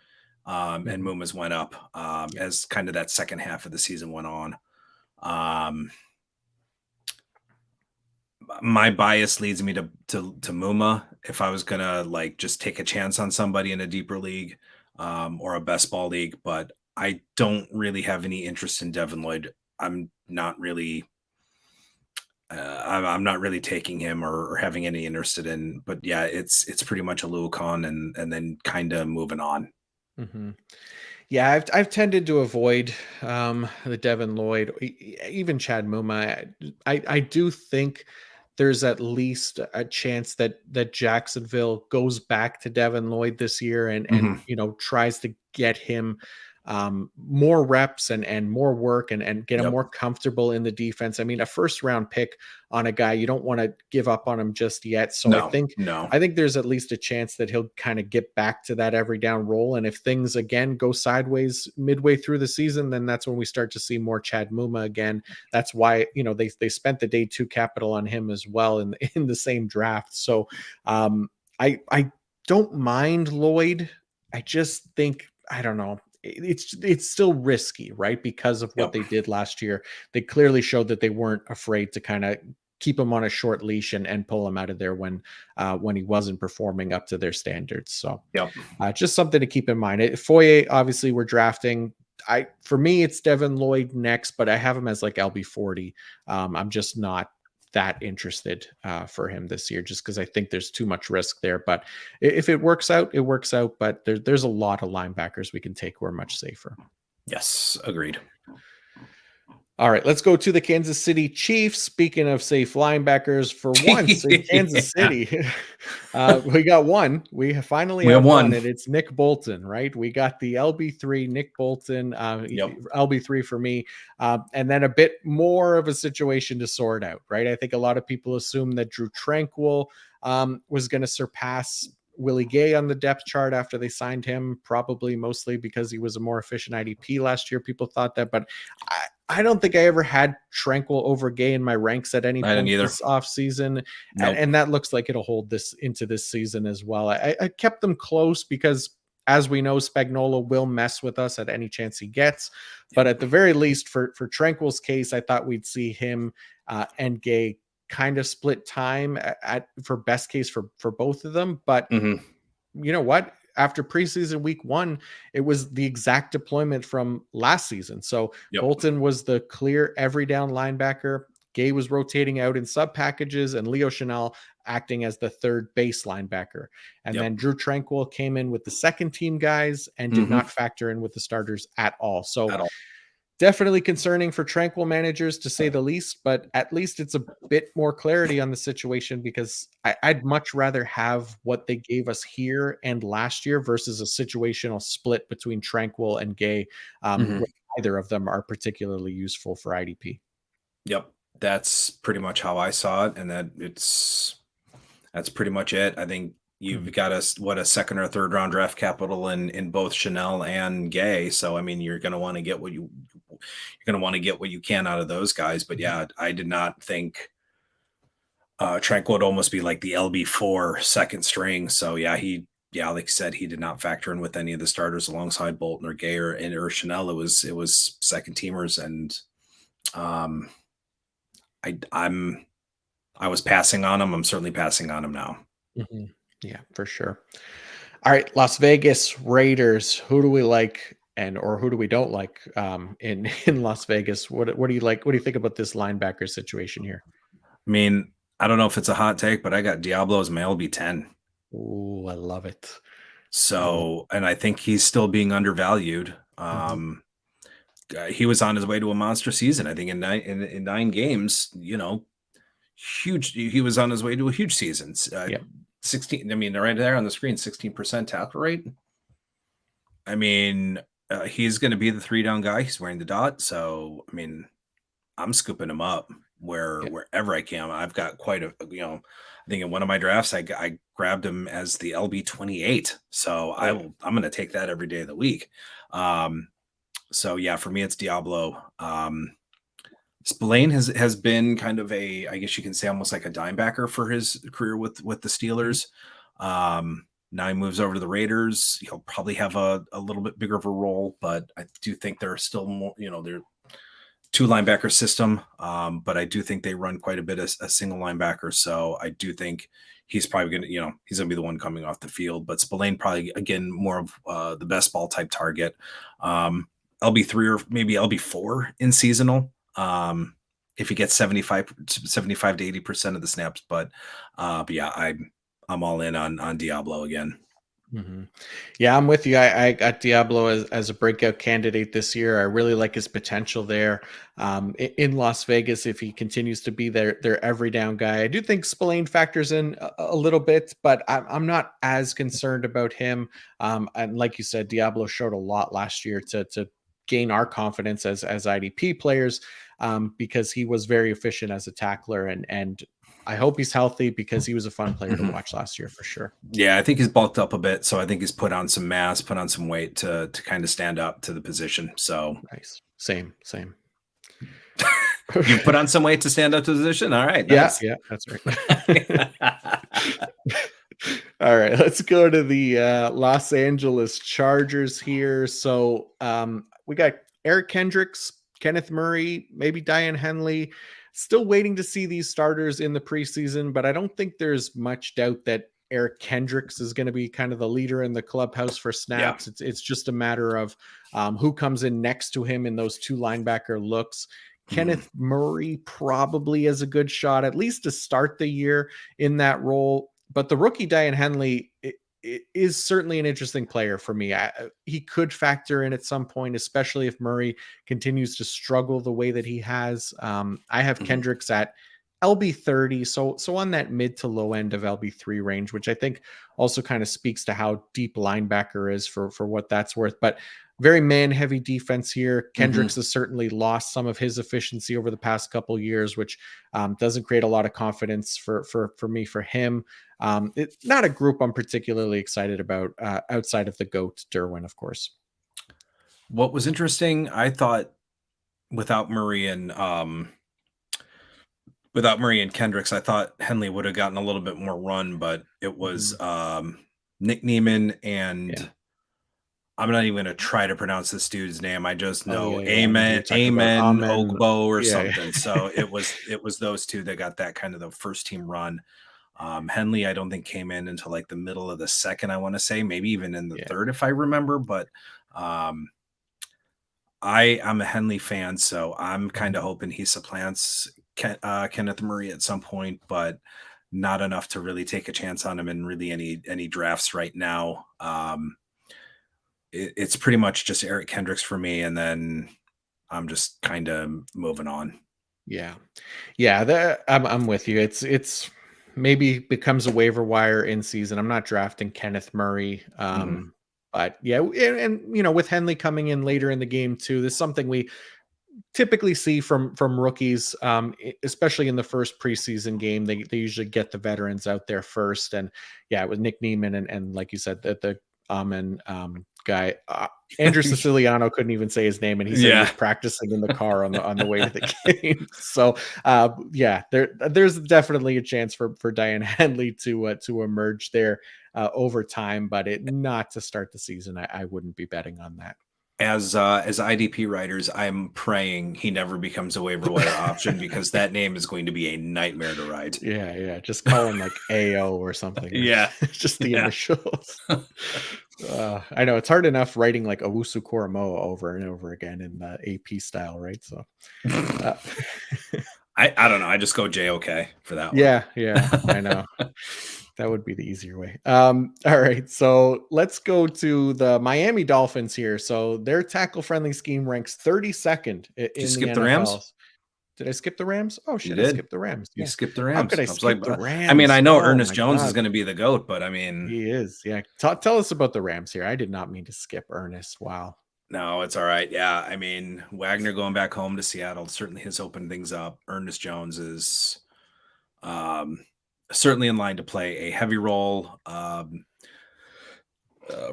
and Mhm. Muma's went up Yeah. as kind of that second half of the season went on. My bias leads me to Muma if I was gonna like just take a chance on somebody in a deeper league, or a best ball league, but I don't really have any interest in Devin Lloyd. I'm not really I'm not really taking him or having any interested in. But yeah, it's pretty much a Lucan and then kind of moving on. Mhm. Yeah, I've tended to avoid the Devin Lloyd, even Chad Muma. I do think there's at least a chance that Jacksonville goes back to Devin Lloyd this year, and Mhm. tries to get him more reps and more work, and get him Yep. more comfortable in the defense. I mean, a first round pick on a guy, you don't want to give up on him just yet. So I No, think no. I think there's at least a chance that he'll kind of get back to that every down role. And if things again go sideways midway through the season, then that's when we start to see more Chad Muma again. That's why they spent the day 2 capital on him as well in in the same draft. So I don't mind Lloyd. I just think, I don't know. It's still risky, right? Because of what they did last year. They clearly showed that they weren't afraid to kind of keep him on a short leash and pull him out of there when he wasn't performing up to their standards. So just something to keep in mind. Foye, obviously, we're drafting. For me, it's Devin Lloyd next, but I have him as like LB40. I'm just not that interested for him this year, just because I think there's too much risk there. But if it works out, it works out. But there's a lot of linebackers we can take who are much safer. Yes, agreed. All right, let's go to the Kansas City Chiefs. Speaking of safe linebackers, for once in Kansas City, we got one. We finally have one, and it's Nick Bolton, right? We got the LB3, Nick Bolton, LB3 for me, and then a bit more of a situation to sort out, right? I think a lot of people assume that Drew Tranquill was going to surpass Willie Gay on the depth chart after they signed him, probably mostly because he was a more efficient IDP last year. People thought that, but I don't think I ever had Tranquill over Gay in my ranks at any point this offseason. Nope. And that looks like it'll hold this into this season as well. I kept them close because, as we know, Spagnuolo will mess with us at any chance he gets. But at the very least, for Tranquill's case, I thought we'd see him and Gay kind of split time for best case for both of them. But you know what? After preseason week 1, it was the exact deployment from last season. So Bolton was the clear every down linebacker. Gay was rotating out in sub packages, and Leo Chenal acting as the third base linebacker. And then Drew Tranquill came in with the second team guys and did not factor in with the starters at all. So definitely concerning for Tranquill managers, to say the least, but at least it's a bit more clarity on the situation, because I'd much rather have what they gave us here and last year versus a situational split between Tranquill and Gay, where either of them are particularly useful for IDP. Yep. That's pretty much how I saw it. And that's pretty much it. I think you've got a second or third round draft capital in both Chenal and Gay. So, I mean, you're going to want to get what you can out of those guys. But yeah, I did not think Tranquill would almost be like the LB4 second string. So yeah, like you said, he did not factor in with any of the starters alongside Bolton or Gay or Chenal. It was second teamers. And I was passing on him. I'm certainly passing on him now. Yeah, for sure. All right, Las Vegas Raiders. Who do we like or who do we don't like in Las Vegas? What do you like? What do you think about this linebacker situation here? I mean, I don't know if it's a hot take, but I got Diablo as my LB10. Ooh, I love it. So, and I think he's still being undervalued. He was on his way to a monster season. I think in 9 games, huge. He was on his way to a huge season. 16. I mean, right there on the screen, 16% tackle rate. I mean, he's going to be the 3-down guy. He's wearing the dot. So, I mean, I'm scooping him up wherever I can. I've got quite a, I think in one of my drafts, I grabbed him as the LB28. So I'm going to take that every day of the week. So yeah, for me, it's Diablo. Spillane has been kind of I guess you can say almost like a dime backer for his career with the Steelers. Now he moves over to the Raiders. He'll probably have a little bit bigger of a role, but I do think they're still more, they're 2 linebacker system. But I do think they run quite a bit of a single linebacker. So I do think he's probably going to, he's going to be the one coming off the field, but Spillane probably, again, more of the best ball type target. LB3 or maybe LB4 in seasonal. If he gets 75 to 80% of the snaps, but yeah, I'm all in on Diablo again. Yeah, I'm with you. I got Diablo as a breakout candidate this year. I really like his potential there in Las Vegas if he continues to be their every down guy. I do think Spillane factors in a little bit, but I'm not as concerned about him. And like you said, Diablo showed a lot last year to gain our confidence as IDP players because he was very efficient as a tackler, and I hope he's healthy because he was a fun player to watch last year for sure. Yeah, I think he's bulked up a bit, so I think he's put on some mass, put on some weight to kind of stand up to the position. So nice. Same. You put on some weight to stand up to the position. All right. Nice. Yeah, that's right. All right, let's go to the Los Angeles Chargers here. So we got Eric Kendricks, Kenneth Murray, maybe Diane Henley. Still waiting to see these starters in the preseason, but I don't think there's much doubt that Eric Kendricks is going to be kind of the leader in the clubhouse for snaps. Yeah. It's just a matter of who comes in next to him in those two linebacker looks. Kenneth Murray probably has a good shot, at least to start the year in that role. But the rookie Diane Henley is certainly an interesting player for me. He could factor in at some point, especially if Murray continues to struggle the way that he has. I have Kendricks at LB30, so on that mid to low end of LB3 range, which I think also kind of speaks to how deep linebacker is for what that's worth. But very man heavy defense here. Kendricks has certainly lost some of his efficiency over the past couple of years, which doesn't create a lot of confidence for me, for him. It's not a group I'm particularly excited about outside of the GOAT, Derwin, of course. What was interesting, I thought without Murray and Kendricks, I thought Henley would have gotten a little bit more run, but it was Nick Niemann and I'm not even going to try to pronounce this dude's name. I just know Amen Ogbo or something. So it was those two that got that kind of the first team run. Henley, I don't think came in until like the middle of the second, I want to say, maybe even in the third, if I remember. But I'm a Henley fan, so I'm kind of hoping he supplants Kenneth Murray at some point, but not enough to really take a chance on him in really any drafts right now. It's pretty much just Eric Kendricks for me, and then I'm just kind of moving on. Yeah, I'm with you. It's maybe becomes a waiver wire in season. I'm not drafting Kenneth Murray. But yeah, and you know, with Henley coming in later in the game too, this is something we typically see from rookies, especially in the first preseason game. They usually get the veterans out there first. And yeah, with Nick Niemann and like you said, the guy, Andrew Siciliano couldn't even say his name, and he said he was practicing in the car on the way to the game. So there's definitely a chance for Diane Henley to emerge there over time, but not to start the season. I wouldn't be betting on that. As IDP writers, I'm praying he never becomes a waiver wire option, because that name is going to be a nightmare to write. Yeah. Just call him like AO or something. Just the initials. I know it's hard enough writing like Owusu Koromoa over and over again in the AP style, right? So I don't know. I just go JOK for that one. Yeah, I know. That would be the easier way. All right, so let's go to the Miami Dolphins here. So their tackle-friendly scheme ranks 32nd in Did you skip the the Rams? Did I skip the Rams? Oh, shit, I skipped the Rams. You skipped the Rams. How could I skip the Rams? I mean, I know Ernest Jones is going to be the GOAT, but I mean... He is, yeah. Tell us about the Rams here. I did not mean to skip Ernest. Wow. No, it's all right. Yeah, I mean, Wagner going back home to Seattle certainly has opened things up. Ernest Jones is certainly in line to play a heavy role.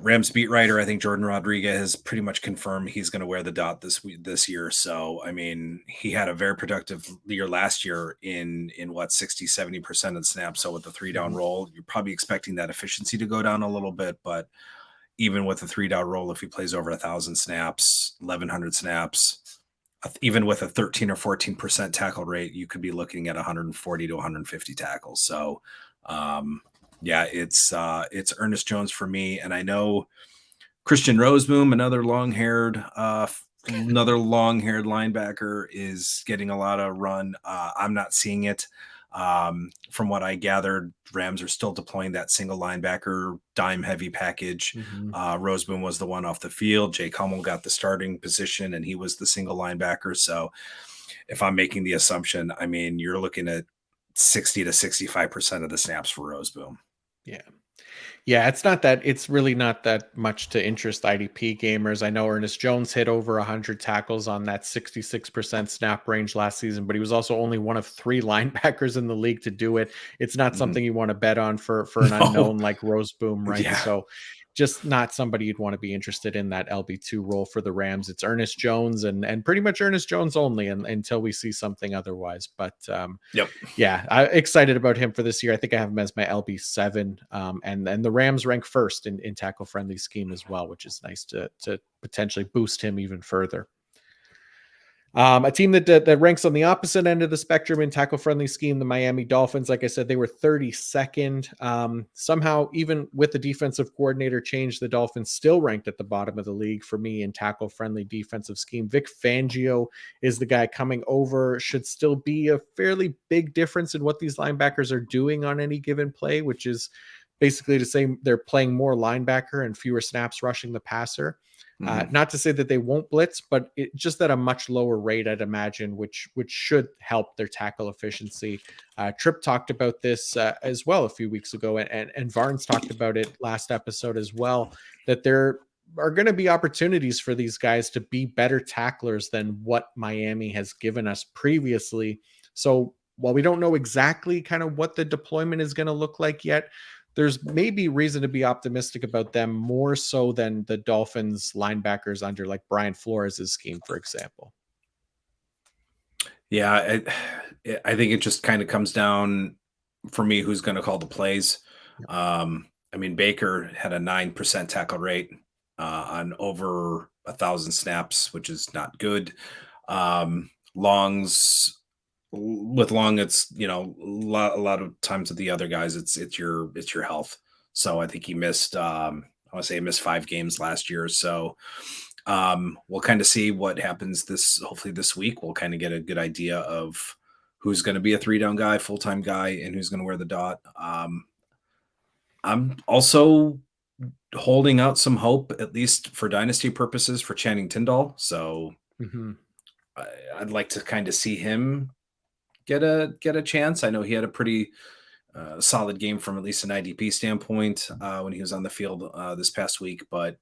Rams beat writer, I think Jordan Rodriguez has pretty much confirmed he's going to wear the dot this year. So, I mean, he had a very productive year last year in 60-70% of the snaps. So with the 3-down roll, you're probably expecting that efficiency to go down a little bit, but even with a 3-down roll, if he plays over 1,000 snaps, 1,100 snaps, even with a 13 or 14% tackle rate, you could be looking at 140 to 150 tackles. So, it's Ernest Jones for me. And I know Christian Roseboom, another long-haired linebacker, is getting a lot of run. I'm not seeing it. From what I gathered, Rams are still deploying that single linebacker dime heavy package. Roseboom was the one off the field. Jake Hummel got the starting position, and he was the single linebacker. So if I'm making the assumption, I mean, you're looking at 60 to 65% of the snaps for Roseboom. It's really not that much to interest IDP gamers. I know Ernest Jones hit over 100 tackles on that 66% snap range last season, but he was also only one of 3 linebackers in the league to do it. It's not something you want to bet on for an unknown like Roseboom, right? So just not somebody you'd want to be interested in that LB2 role for the Rams. It's Ernest Jones and pretty much Ernest Jones only until we see something otherwise. But yeah, I'm excited about him for this year. I think I have him as my LB7. And the Rams rank first in tackle friendly scheme as well, which is nice to potentially boost him even further. A team that ranks on the opposite end of the spectrum in tackle-friendly scheme, the Miami Dolphins. Like I said, they were 32nd. Somehow, even with the defensive coordinator change, the Dolphins still ranked at the bottom of the league for me in tackle-friendly defensive scheme. Vic Fangio is the guy coming over. Should still be a fairly big difference in what these linebackers are doing on any given play, which is basically to say they're playing more linebacker and fewer snaps rushing the passer. Not to say that they won't blitz, but just at a much lower rate, I'd imagine, which should help their tackle efficiency. Tripp talked about this as well a few weeks ago, and Varnes talked about it last episode as well, that there are going to be opportunities for these guys to be better tacklers than what Miami has given us previously. So while we don't know exactly kind of what the deployment is going to look like yet, there's maybe reason to be optimistic about them more so than the Dolphins linebackers under like Brian Flores' scheme, for example. Yeah, I think it just kind of comes down for me who's going to call the plays. I mean, Baker had a 9% tackle rate on over 1,000 snaps, which is not good. With Long, it's a lot of times with the other guys, it's your health. So I think he missed. I want to say he missed 5 games last year. So we'll kind of see what happens hopefully this week. We'll kind of get a good idea of who's going to be a 3-down guy, full-time guy, and who's going to wear the dot. I'm also holding out some hope, at least for dynasty purposes, for Channing Tindall. So I'd like to kind of see him get a chance. I know he had a pretty solid game from at least an IDP standpoint when he was on the field this past week, but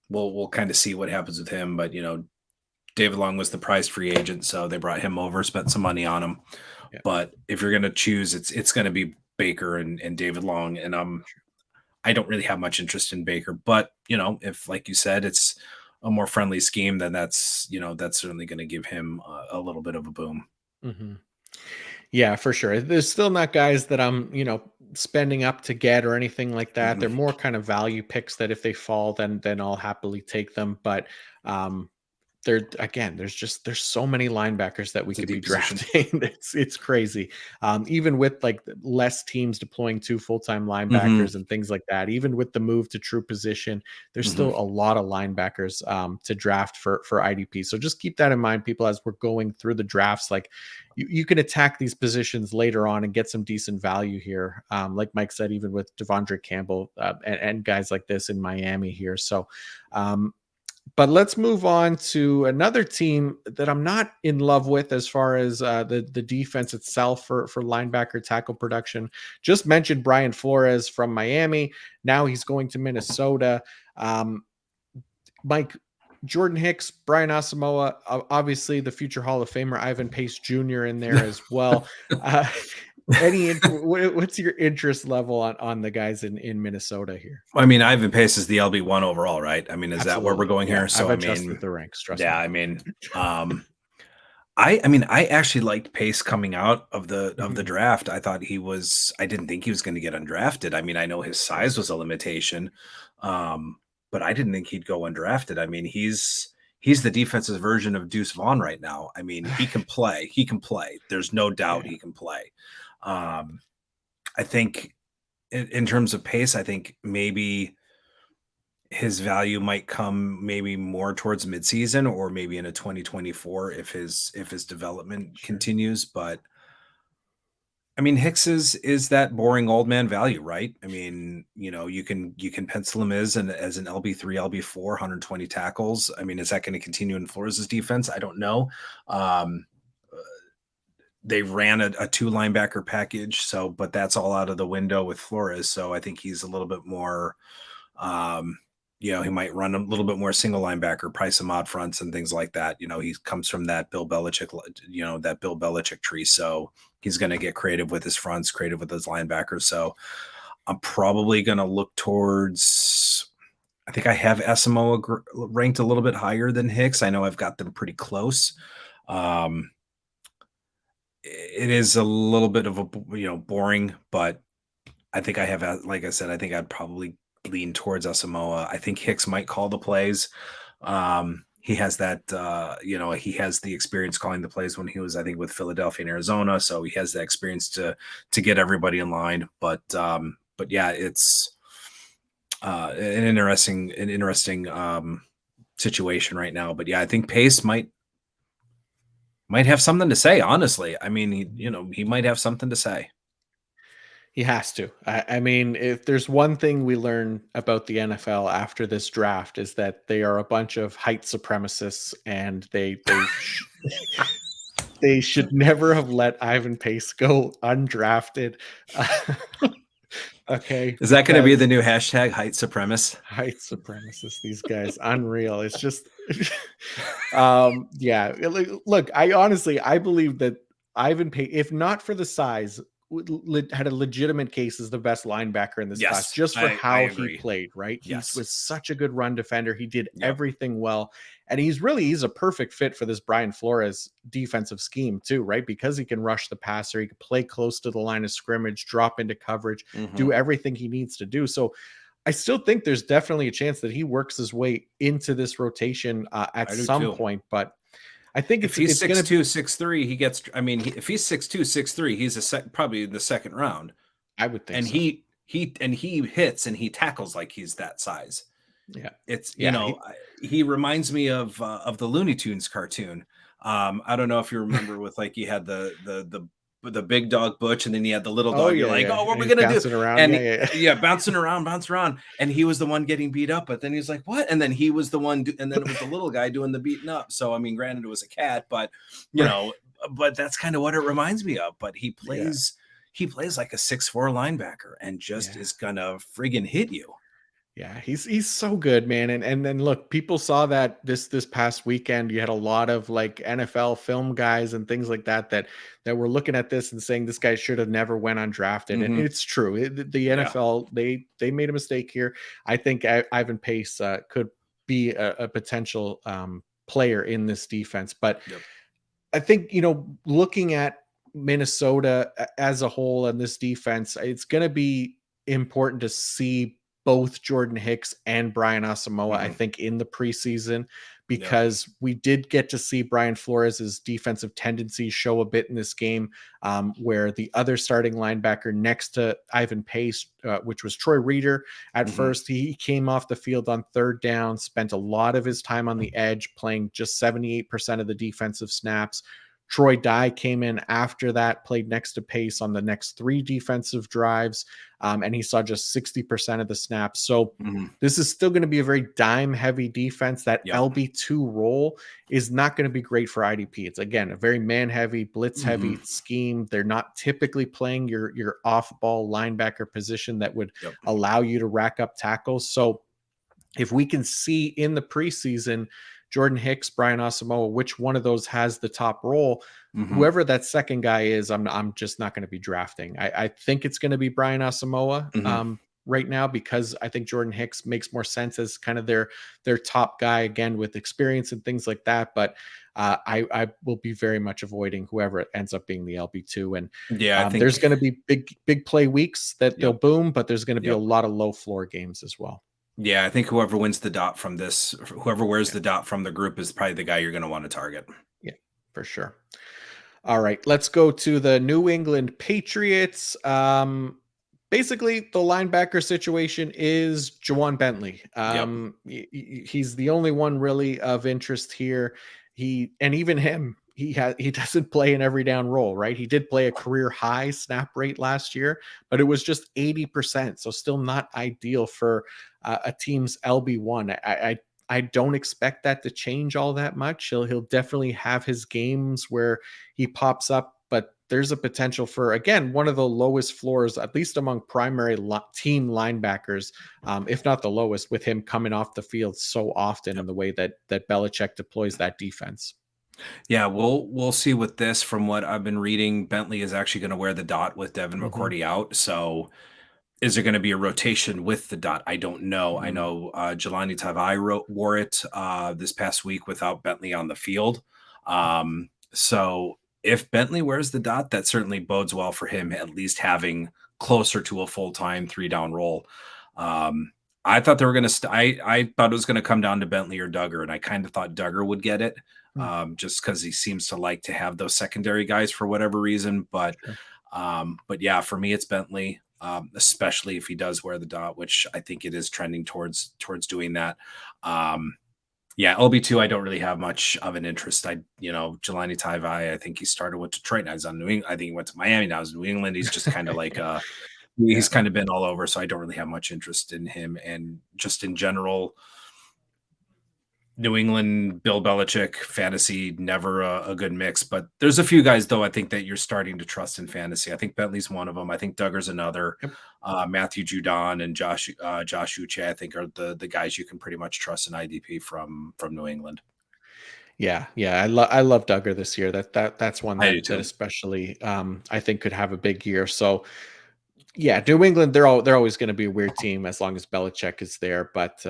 we'll kind of see what happens with him. But David Long was the prized free agent, so they brought him over, spent some money on him. Yeah. But if you're going to choose, it's going to be Baker and David Long, and I don't really have much interest in Baker. But if, like you said, it's a more friendly scheme, then that's certainly going to give him a little bit of a boom. Mm-hmm. Yeah, for sure. There's still not guys that I'm, spending up to get or anything like that. Mm-hmm. They're more kind of value picks that if they fall, then I'll happily take them. But there's so many linebackers that we could be drafting. It's crazy. Even with like less teams deploying 2 full-time linebackers and things like that, even with the move to true position, there's still a lot of linebackers to draft for IDP. So just keep that in mind, people, as we're going through the drafts. Like you can attack these positions later on and get some decent value here. Like Mike said, even with Devondre Campbell and guys like this in Miami here. So but let's move on to another team that I'm not in love with as far as the defense itself for linebacker tackle production. Just mentioned Brian Flores from Miami. Now he's going to Minnesota. Mike, Jordan Hicks, Brian Asamoah, obviously the future Hall of Famer Ivan Pace Jr. in there as well. What's your interest level on the guys in Minnesota here? I mean, Ivan Pace is the LB1 overall, right? I mean, is Absolutely. That where we're going here? So I've adjusted the ranks. Trust me. I mean, I actually liked Pace coming out of the draft. I didn't think he was going to get undrafted. I mean, I know his size was a limitation, but I didn't think he'd go undrafted. I mean, he's the defensive version of Deuce Vaughn right now. I mean, he can play. There's no doubt he can play. I think in terms of Pace, I think maybe his value might come maybe more towards midseason or maybe in a 2024 if his development continues. But I mean, Hicks is that boring old man value, right? I mean, you can pencil him as an LB3, LB4, 120 tackles. I mean, is that going to continue in Flores' defense? I don't know. They ran a 2 linebacker package, but that's all out of the window with Flores. So I think he's a little bit more, he might run a little bit more single linebacker, price some odd fronts and things like that. He comes from that Bill Belichick tree. So he's going to get creative with his fronts, creative with his linebackers. So I'm probably going to look towards, I think I have Asamoah ranked a little bit higher than Hicks. I know I've got them pretty close. It is a little bit of a, boring, but I think I have, like I said, I think I'd probably lean towards Asamoah. I think Hicks might call the plays. He has that, he has the experience calling the plays when he was, I think, with Philadelphia and Arizona. So he has the experience to get everybody in line. But yeah, it's an interesting situation right now. But yeah, I think Pace might have something to say. Honestly, I mean, he might have something to say. He has to. I mean, if there's one thing we learn about the NFL after this draft is that they are a bunch of height supremacists, and they should never have let Ivan Pace go undrafted. Okay, is that going to be the new hashtag, height supremacist? Height supremacists, these guys, unreal. It's just, yeah. Look, I believe that Ivan Pace, if not for the size, had a legitimate case as the best linebacker in this class, just for how he played, right? He was such a good run defender. He did everything well. And he's a perfect fit for this Brian Flores defensive scheme too, right? Because he can rush the passer, he can play close to the line of scrimmage, drop into coverage, do everything he needs to do. So I still think there's definitely a chance that he works his way into this rotation at some point, but I think if he's 6'2", 6'3", he gets. I mean, if he's 6'2", 6'3", he's probably in the second round. I would think. And so. he hits and he tackles like he's that size. Yeah, it's he reminds me of the Looney Tunes cartoon. I don't know if you remember with like you had the big dog Butch, and then you had the little dog. You're like, oh, what are we gonna do? Around. And bouncing around, and he was the one getting beat up. But then he's like, what? And then he was the one, and then it was the little guy doing the beating up. So I mean, granted, it was a cat, but but that's kind of what it reminds me of. But he plays like a 6'4" linebacker, and just is gonna friggin' hit you. Yeah, he's so good, man. And then look, people saw that this past weekend. You had a lot of like NFL film guys and things like that were looking at this and saying this guy should have never went undrafted. And it's true. The NFL they made a mistake here. I think Ivan Pace could be a potential player in this defense, but I think looking at Minnesota as a whole and this defense, it's going to be important to see both Jordan Hicks and Brian Asamoah, I think, in the preseason, because we did get to see Brian Flores' defensive tendencies show a bit in this game, where the other starting linebacker next to Ivan Pace, which was Troy Reeder, at first, he came off the field on third down, spent a lot of his time on the edge, playing just 78% of the defensive snaps. Troy Dye came in after that, played next to Pace on the next 3 defensive drives, and he saw just 60% of the snaps. So this is still going to be a very dime-heavy defense. That LB2 role is not going to be great for IDP. It's, again, a very man-heavy, blitz-heavy scheme. They're not typically playing your off-ball linebacker position that would allow you to rack up tackles. So if we can see in the preseason Jordan Hicks, Brian Asamoah, which one of those has the top role, whoever that second guy is, I'm just not going to be drafting. I think it's going to be Brian Asamoah right now, because I think Jordan Hicks makes more sense as kind of their top guy, again, with experience and things like that. But I will be very much avoiding whoever ends up being the LB2. And I think there's going to be big play weeks that they'll boom, but there's going to be a lot of low floor games as well. Yeah, I think whoever wins the dot from this, whoever wears the dot from the group is probably the guy you're going to want to target. Yeah, for sure. All right, let's go to the New England Patriots. Basically, the linebacker situation is Juwan Bentley. He's the only one really of interest here. He doesn't play an every down role, right? He did play a career high snap rate last year, but it was just 80%. So still not ideal for a team's LB1. I don't expect that to change all that much. He'll definitely have his games where he pops up, but there's a potential for, again, one of the lowest floors, at least among primary team linebackers, if not the lowest, with him coming off the field so often in the way that Belichick deploys that defense. Yeah, we'll see with this. From what I've been reading, Bentley is actually going to wear the dot with Devin McCourty out. So Is there going to be a rotation with the dot? I don't know. I know Jelani Tavai wore it this past week without Bentley on the field. So if Bentley wears the dot, that certainly bodes well for him, at least having closer to a full-time 3-down role. I thought they were going to. I thought it was going to come down to Bentley or Duggar, and I kind of thought Duggar would get it, just because he seems to like to have those secondary guys for whatever reason. But yeah, for me, it's Bentley. Especially if he does wear the dot, which I think it is trending towards doing that. Yeah, LB2, I don't really have much of an interest. Jelani Tavai, I think he started with Detroit. Now he's on New England. I think he went to Miami. Now he's in New England. He's just kind of like he's kind of been all over. So I don't really have much interest in him. And just in general, New England, Bill Belichick, fantasy, never a good mix. But there's a few guys, though, I think that you're starting to trust in fantasy. I think Bentley's one of them. I think Duggar's another. Yep. Matthew Judon and Josh Uche, I think, are the guys you can pretty much trust in IDP from New England. Yeah. I love Duggar this year. That's one that especially I think could have a big year. So yeah, New England, they're always going to be a weird team as long as Belichick is there. But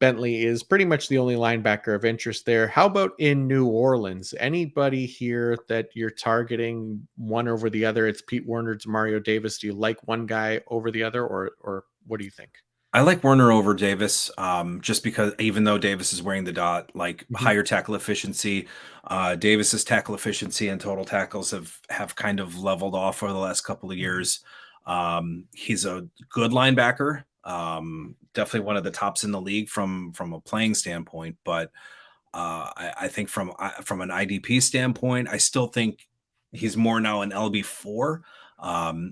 Bentley is pretty much the only linebacker of interest there. How about in New Orleans? Anybody here that you're targeting one over the other? It's Pete Werner, Demario Davis. Do you like one guy over the other, or what do you think? I like Werner over Davis, just because even though Davis is wearing the dot, higher tackle efficiency, Davis's tackle efficiency and total tackles have kind of leveled off over the last couple of years. He's a good linebacker, definitely one of the tops in the league from a playing standpoint. But I think from an IDP standpoint, I still think he's more now an LB4,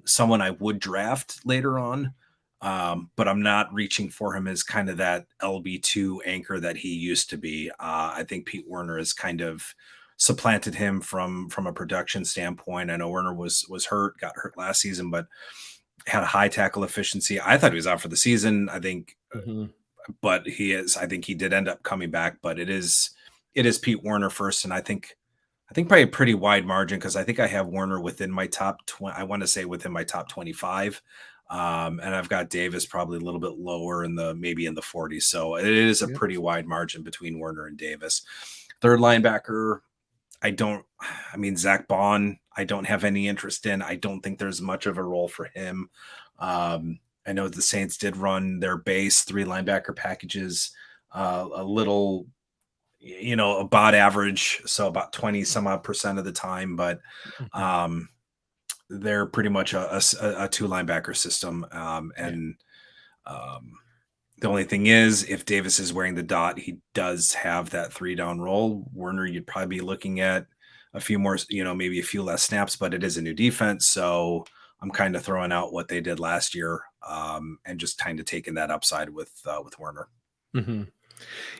someone I would draft later on. But I'm not reaching for him as kind of that LB2 anchor that he used to be. I think Pete Werner has kind of supplanted him from a production standpoint. I know Werner got hurt last season, but had a high tackle efficiency. I thought he was out for the season, I think, but I think he did end up coming back, but it is Pete Werner first. And I think by a pretty wide margin, because I think I have Werner within my top 20, I want to say within my top 25. And I've got Davis probably a little bit lower maybe in the 40s. So it is a pretty wide margin between Werner and Davis. Third linebacker, Zach Bond, I don't have any interest in. I don't think there's much of a role for him. I know the Saints did run their base 3 linebacker packages a little, about average. So about 20 some odd % of the time, but they're pretty much a 2 linebacker system. The only thing is, if Davis is wearing the dot, he does have that 3-down role. Werner, you'd probably be looking at a few more, maybe a few less snaps, but it is a new defense. So I'm kind of throwing out what they did last year and just kind of taking that upside with Werner. Mm-hmm.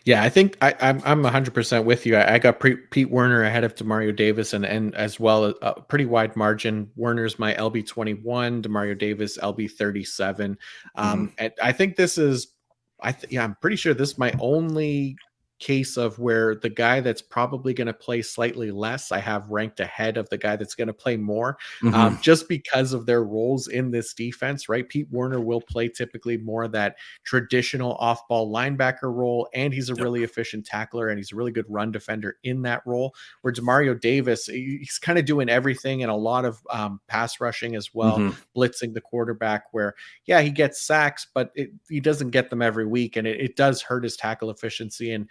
Yeah, I think I'm 100% with you. I got Pete Werner ahead of Demario Davis, and as well a pretty wide margin. Werner's my LB21, Demario Davis LB37. And I think this is, I'm pretty sure this is my only case of where the guy that's probably going to play slightly less, I have ranked ahead of the guy that's going to play more, just because of their roles in this defense, right? Pete Werner will play typically more of that traditional off-ball linebacker role, and he's a really efficient tackler, and he's a really good run defender in that role, where Demario Davis, he's kind of doing everything and a lot of pass rushing as well, blitzing the quarterback, where, yeah, he gets sacks, but he doesn't get them every week, and it does hurt his tackle efficiency. And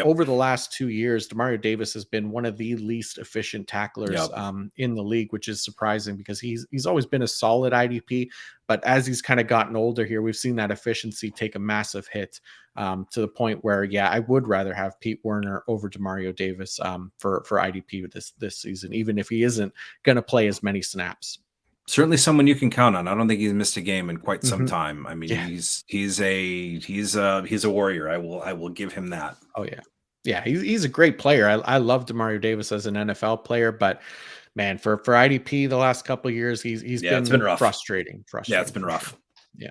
over the last 2 years, Demario Davis has been one of the least efficient tacklers in the league, which is surprising because he's always been a solid IDP. But as he's kind of gotten older here, we've seen that efficiency take a massive hit to the point where, I would rather have Pete Werner over Demario Davis for IDP this season, even if he isn't going to play as many snaps. Certainly someone you can count on. I don't think he's missed a game in quite some time. I mean, he's a warrior. I will give him that. Oh yeah. He's a great player. I love Demario Davis as an NFL player, but man, for IDP the last couple of years, he's been rough. Frustrating. Yeah, it's been rough. Sure.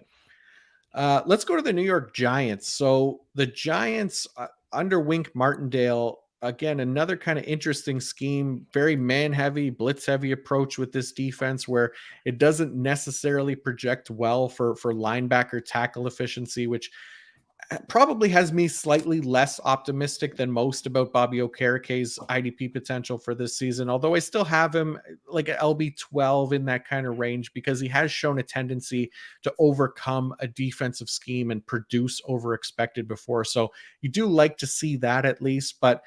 Yeah. Let's go to the New York Giants. So the Giants under Wink Martindale, again, another kind of interesting scheme, very man heavy, blitz heavy approach with this defense where it doesn't necessarily project well for linebacker tackle efficiency, which probably has me slightly less optimistic than most about Bobby Okereke's IDP potential for this season. Although I still have him like an LB12 in that kind of range because he has shown a tendency to overcome a defensive scheme and produce over expected before. So you do like to see that at least, but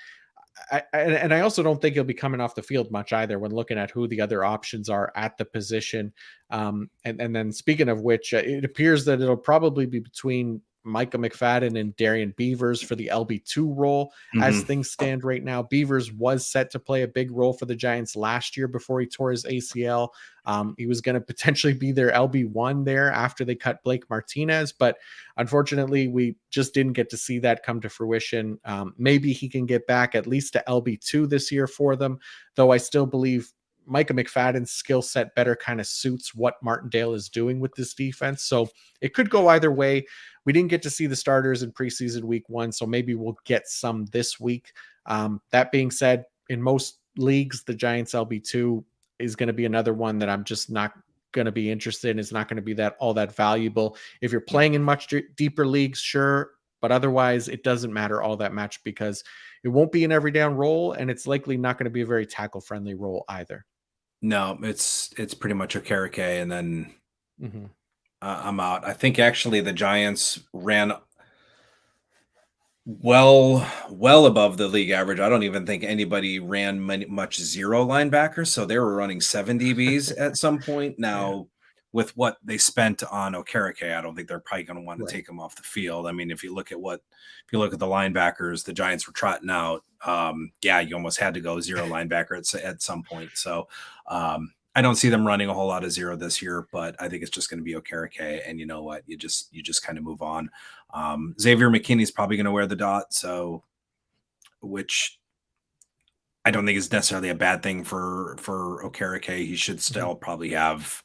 I also don't think he'll be coming off the field much either when looking at who the other options are at the position. And then speaking of which, it appears that it'll probably be between Micah McFadden and Darian Beavers for the LB2 role. As things stand right now, Beavers was set to play a big role for the Giants last year before he tore his ACL. He was going to potentially be their LB1 there after they cut Blake Martinez, but unfortunately we just didn't get to see that come to fruition. Maybe he can get back at least to LB2 this year for them, though I still believe Micah McFadden's skill set better kind of suits what Martindale is doing with this defense. So it could go either way. We didn't get to see the starters in preseason week 1, so maybe we'll get some this week. That being said, in most leagues, the Giants LB2 is going to be another one that I'm just not going to be interested in. It's not going to be that all that valuable. If you're playing in much deeper leagues, sure, but otherwise it doesn't matter all that much because it won't be an every down role, and it's likely not going to be a very tackle friendly role either. No, it's pretty much Okereke, and then I'm out. I think actually the Giants ran well above the league average. I don't even think anybody ran much zero linebackers, so they were running 7 DBs at some point. Now, with what they spent on Okereke, I don't think they're probably going to want to take him off the field. I mean, if you look at the linebackers, the Giants were trotting out. You almost had to go zero linebacker at some point. So I don't see them running a whole lot of zero this year, but I think it's just going to be Okereke. And you know what? You just kind of move on. Xavier McKinney's probably going to wear the dot, so which I don't think is necessarily a bad thing for Okereke. He should still probably have,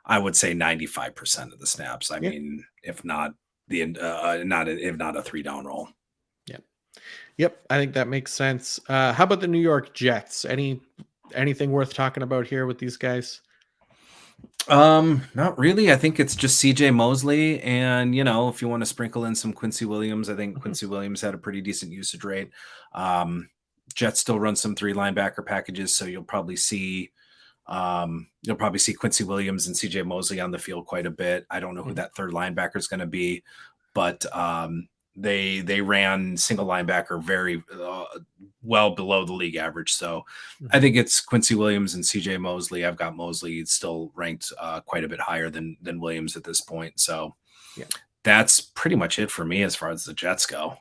I would say, 95% of the snaps. I mean, if not a 3-down role. Yep. I think that makes sense. How about the New York Jets? Anything worth talking about here with these guys? Not really. I think it's just CJ Mosley, and if you want to sprinkle in some Quincy Williams, I think Quincy Williams had a pretty decent usage rate. Jets still run some 3 linebacker packages, so you'll probably see Quincy Williams and CJ Mosley on the field quite a bit. I don't know who that third linebacker is going to be, but they ran single linebacker very well below the league average. So I think it's Quincy Williams and CJ Mosley. I've got Mosley still ranked quite a bit higher than Williams at this point. So that's pretty much it for me as far as the Jets go.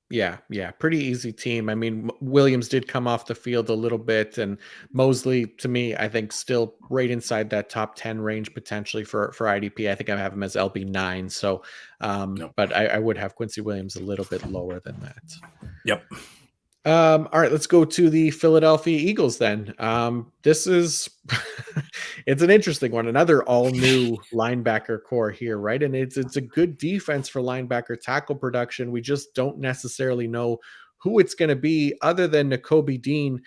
Yeah. Pretty easy team. I mean, Williams did come off the field a little bit, and Mosley, to me, I think still right inside that top 10 range potentially for IDP. I think I have him as LB9. So, but I would have Quincy Williams a little bit lower than that. Yep. All right, let's go to the Philadelphia Eagles then. This is it's an interesting one. Another all new linebacker core here, right? And it's a good defense for linebacker tackle production. We just don't necessarily know who it's going to be other than Nakobe Dean.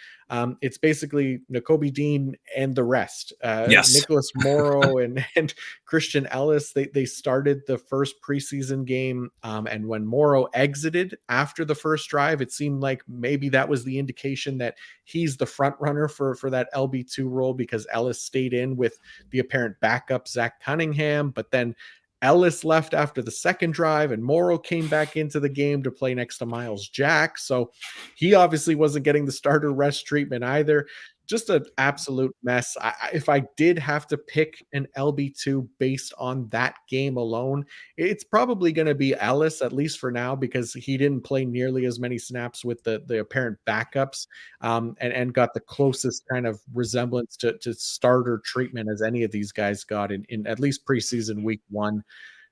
It's basically Nakobe Dean and the rest. Nicholas Morrow and Christian Ellis, they started the first preseason game. And when Morrow exited after the first drive, it seemed like maybe that was the indication that he's the front runner for that LB2 role, because Ellis stayed in with the apparent backup Zach Cunningham. But then Ellis left after the second drive, and Morrow came back into the game to play next to Miles Jack. So he obviously wasn't getting the starter rest treatment either. Just an absolute mess. If I did have to pick an LB2 based on that game alone, it's probably going to be Ellis, at least for now, because he didn't play nearly as many snaps with the apparent backups, and got the closest kind of resemblance to starter treatment as any of these guys got in at least preseason week 1.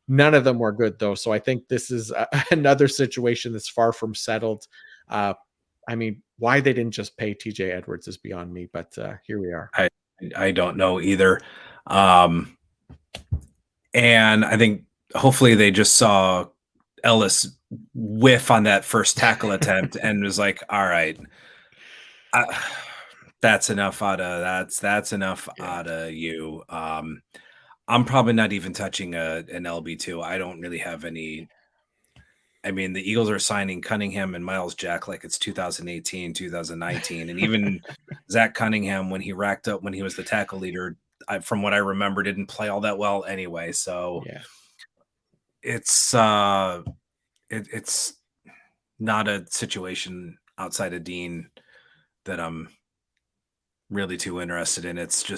None of them were good, though. So I think this is another situation that's far from settled. I mean, why they didn't just pay TJ Edwards is beyond me, but here we are. I don't know either. And I think hopefully they just saw Ellis whiff on that first tackle attempt and was like, all right, That's enough out of that's enough Yeah. out of you. I'm probably not even touching an LB2. I don't really have any. I mean, the Eagles are signing Cunningham and Miles Jack like it's 2018, 2019, and even Zach Cunningham when he racked up when he was the tackle leader, from what I remember, didn't play all that well anyway. So Yeah. it's it's not a situation outside of Dean that I'm really too interested in. It's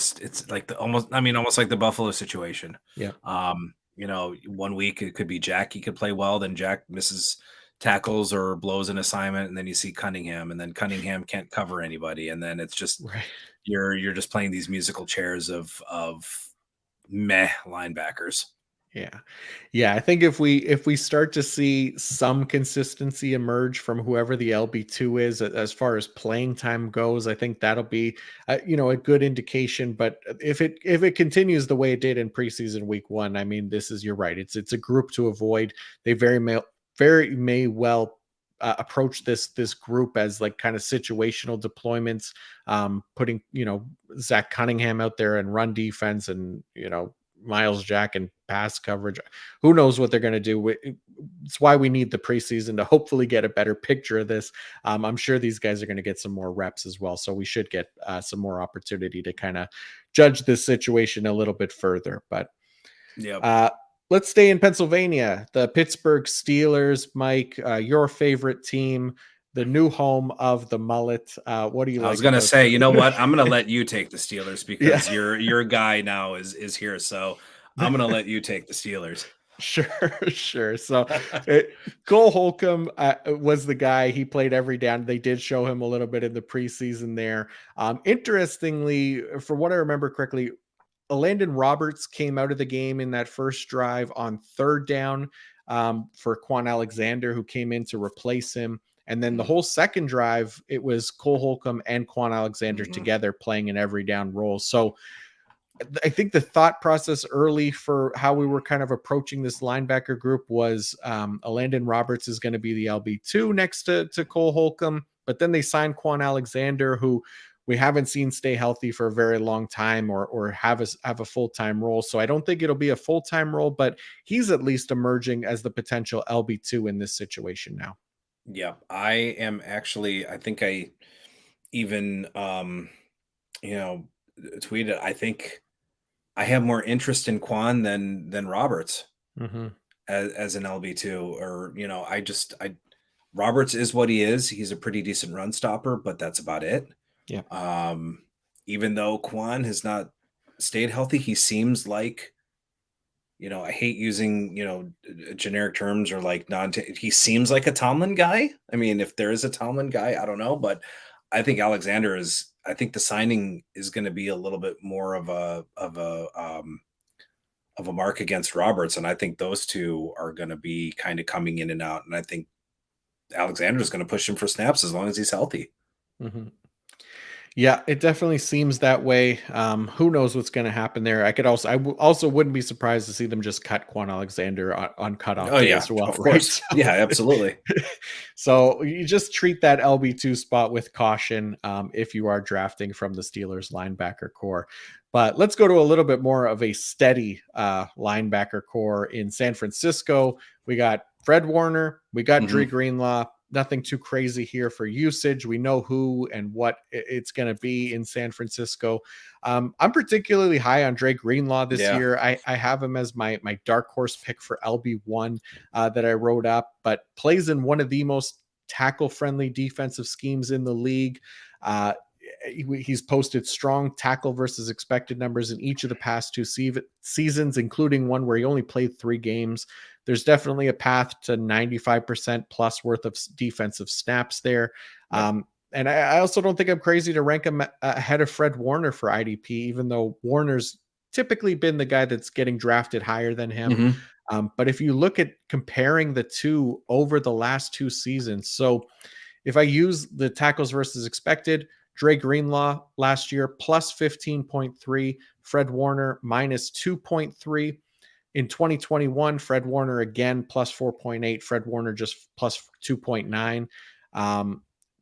like almost like the Buffalo situation. Yeah. One week it could be Jack, he could play well, then Jack misses tackles or blows an assignment, and then you see Cunningham, and then Cunningham can't cover anybody, and then it's just Right. you're just playing these musical chairs of meh linebackers. Yeah. Yeah, I think if we start to see some consistency emerge from whoever the LB2 is as far as playing time goes, I think that'll be a good indication, but if it continues the way it did in preseason week 1, I mean, you're right. It's a group to avoid. They very may well approach this group as like kind of situational deployments, putting Zach Cunningham out there and run defense, and Miles Jack and pass coverage. Who knows what they're going to do? It's why we need the preseason to hopefully get a better picture of this. I'm sure these guys are going to get some more reps as well, so we should get some more opportunity to kind of judge this situation a little bit further. But Yeah. let's stay in Pennsylvania. The Pittsburgh Steelers, Mike, your favorite team, the new home of the mullet. What do you I was like gonna about say, you know what? I'm gonna let you take the Steelers Yeah. because your guy now is here. So I'm gonna let you take the Steelers. Sure. So Cole Holcomb was the guy. He played every down. They did show him a little bit in the preseason there. Interestingly, for what I remember correctly, Landon Roberts came out of the game in that first drive on third down for Quan Alexander, who came in to replace him. And then the whole second drive, it was Cole Holcomb and Quan Alexander together playing an every down role. So I think the thought process early for how we were kind of approaching this linebacker group was Landon Roberts is going to be the LB2 next to Cole Holcomb. But then they signed Quan Alexander, who we haven't seen stay healthy for a very long time or have a full-time role. So I don't think it'll be a full-time role, but he's at least emerging as the potential LB2 in this situation now. Yeah, I am actually. I think I even tweeted. I think I have more interest in Quan than Roberts Mm-hmm. as an LB2, or I Roberts is what he is. He's a pretty decent run stopper, but that's about it. Yeah. Even though Quan has not stayed healthy, he seems like, I hate using, generic terms or like he seems like a Tomlin guy. I mean, if there is a Tomlin guy, I don't know, but I think I think the signing is going to be a little bit more of a mark against Roberts. And I think those two are going to be kind of coming in and out. And I think Alexander is going to push him for snaps as long as he's healthy. Mm-hmm. Yeah, it definitely seems that way. Who knows what's going to happen there? I also wouldn't be surprised to see them just cut Quan Alexander on cutoff day as well, of right? course. So, Yeah, absolutely. So you just treat that LB2 spot with caution if you are drafting from the Steelers linebacker core. But let's go to a little bit more of a steady linebacker core in San Francisco. We got Fred Warner, we got Dre Greenlaw. Nothing too crazy here for usage. We know who and what it's going to be in San Francisco. I'm particularly high on Dre Greenlaw this year. I have him as my dark horse pick for LB1 that I wrote up, but plays in one of the most tackle-friendly defensive schemes in the league. He's posted strong tackle versus expected numbers in each of the past two seasons, including one where he only played 3 games. There's definitely a path to 95% plus worth of defensive snaps there. Yep. And I also don't think I'm crazy to rank him ahead of Fred Warner for IDP, even though Warner's typically been the guy that's getting drafted higher than him. But if you look at comparing the two over the last 2 seasons, so if I use the tackles versus expected, Dre Greenlaw last year plus 15.3, Fred Warner minus 2.3. In 2021, Fred Warner again plus 4.8, Fred Warner just plus 2.9.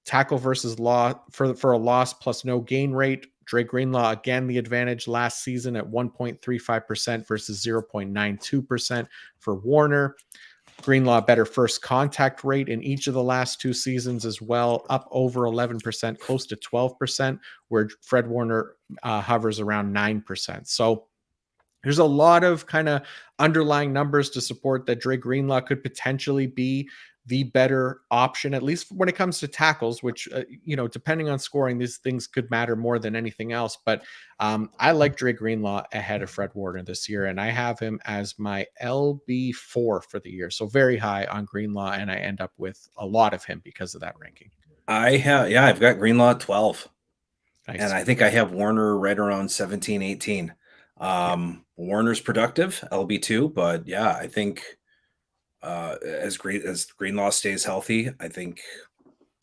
tackle versus law for a loss plus no gain rate. Dre Greenlaw, again, the advantage last season at 1.35% versus 0.92% for Warner. Greenlaw, better first contact rate in each of the last 2 seasons as well, up over 11%, close to 12%, where Fred Warner hovers around 9%. So there's a lot of kind of underlying numbers to support that Dre Greenlaw could potentially be the better option, at least when it comes to tackles, which, depending on scoring, these things could matter more than anything else. But I like Dre Greenlaw ahead of Fred Warner this year, and I have him as my LB4 for the year. So very high on Greenlaw, and I end up with a lot of him because of that ranking. I've got Greenlaw at 12. Nice. And I think I have Warner right around 17, 18. Warner's productive, LB2, but yeah, I think as Greenlaw stays healthy, I think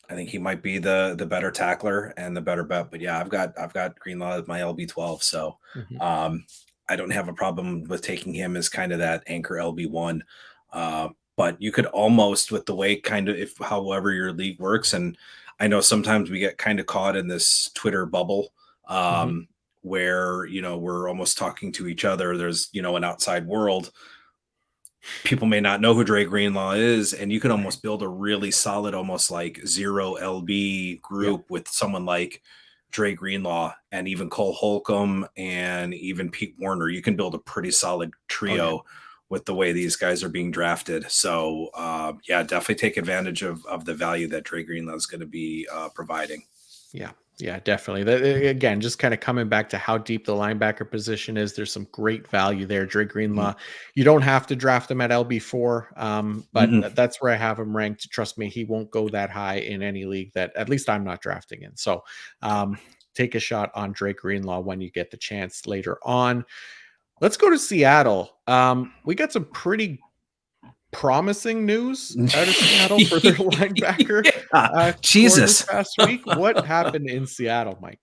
he might be the better tackler and the better bet. But yeah, I've got Greenlaw as my LB12, so I don't have a problem with taking him as kind of that anchor LB1. But you could almost, with the way kind of however your league works, and I know sometimes we get kind of caught in this Twitter bubble where we're almost talking to each other. There's an outside world. People may not know who Dre Greenlaw is, and you could almost build a really solid, almost like 0 LB group with someone like Dre Greenlaw and even Cole Holcomb and even Pete Warner. You can build a pretty solid trio with the way these guys are being drafted. So definitely take advantage of the value that Dre Greenlaw is going to be providing. Yeah, definitely. That, again, just kind of coming back to how deep the linebacker position is. There's some great value there. Dre Greenlaw, you don't have to draft him at LB4, but that's where I have him ranked. Trust me, he won't go that high in any league that at least I'm not drafting in. So take a shot on Dre Greenlaw when you get the chance later on. Let's go to Seattle. We got some pretty promising news out of Seattle for their linebacker. Jesus. This past week, what happened in Seattle, Mike?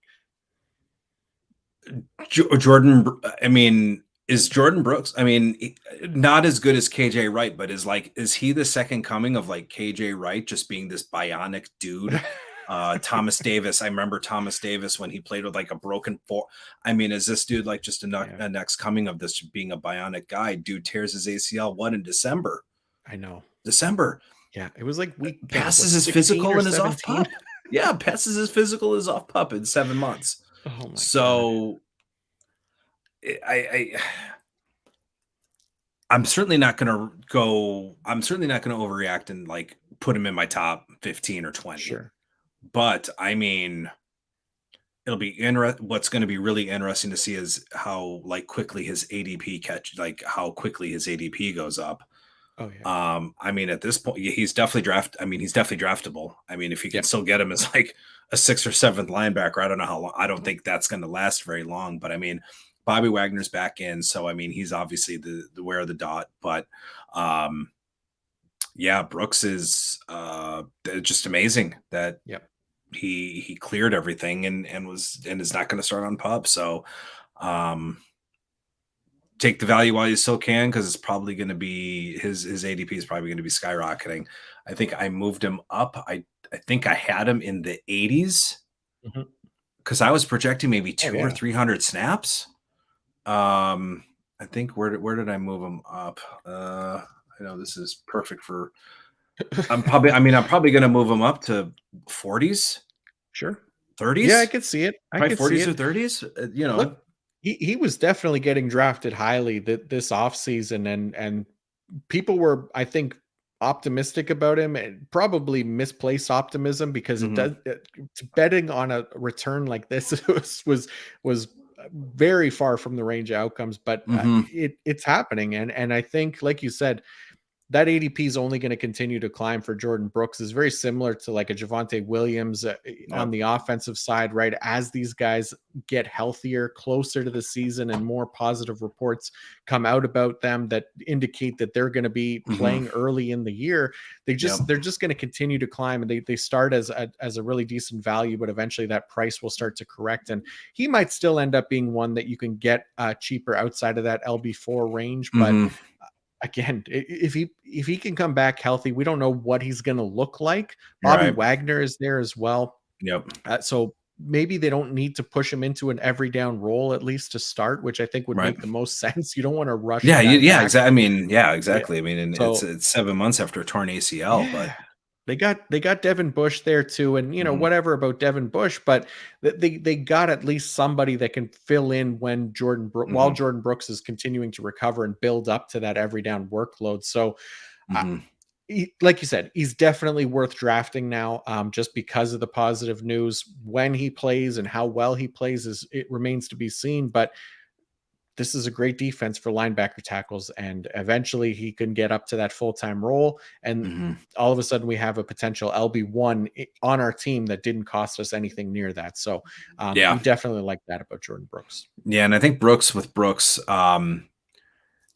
Jordan, is Jordan Brooks, not as good as KJ Wright, but is he the second coming of like KJ Wright, just being this bionic dude? Thomas Davis, I remember Thomas Davis when he played with like a broken foot. Is this dude like just a next coming of this being a bionic guy? Dude tears his ACL in December. I know. December. Yeah, it was like passes his physical and his off pup. Yeah, passes his physical his off pup in 7 months. Oh my God. I'm certainly not going to overreact and like put him in my top 15 or 20. Sure. But it'll be what's going to be really interesting to see is how quickly his ADP how quickly his ADP goes up. Oh yeah. At this point, he's definitely he's definitely draftable. If you can still get him as like a 6th or 7th linebacker, I don't know how long. I don't think that's going to last very long. But Bobby Wagner's back in, so he's obviously the wear of the dot. But Brooks is just amazing that he cleared everything and is not going to start on PUP. So take the value while you still can, because it's probably going to be his ADP is probably going to be skyrocketing. I think I moved him up. I think I had him in the 80s because I was projecting maybe 200 or 300 snaps. I think where did I move him up? I know this is perfect for. I'm probably going to move him up to 40s. Sure. 30s. Yeah, I could see it. Probably 40s or 30s. Look, he was definitely getting drafted highly this offseason, and people were, I think, optimistic about him, and probably misplaced optimism, because betting on a return like this was very far from the range of outcomes, but it's happening. And I think, like you said, that ADP is only going to continue to climb for Jordan Brooks. Is very similar to like a Javonte Williams on the offensive side, right? As these guys get healthier, closer to the season, and more positive reports come out about them that indicate that they're going to be playing early in the year, they're just going to continue to climb, and they start as a really decent value, but eventually that price will start to correct, and he might still end up being one that you can get cheaper outside of that LB4 range, but again, if he can come back healthy, we don't know what he's going to look like. Bobby Right. Wagner is there as well. Yep. So maybe they don't need to push him into an every down role, at least to start, which I think would Right. make the most sense. You don't want to rush. Yeah. Back. Exactly. I mean, yeah, Yeah. exactly. I mean, and So it's 7 months after a torn ACL, but yeah, they got Devin Bush there too, and whatever about Devin Bush, but they got at least somebody that can fill in when while Jordan Brooks is continuing to recover and build up to that every down workload. So, like you said, he's definitely worth drafting now, just because of the positive news. When he plays and how well he plays it remains to be seen, but this is a great defense for linebacker tackles, and eventually he can get up to that full-time role. And all of a sudden we have a potential LB1 on our team that didn't cost us anything near that. So we definitely like that about Jordan Brooks. Yeah. And I think Brooks,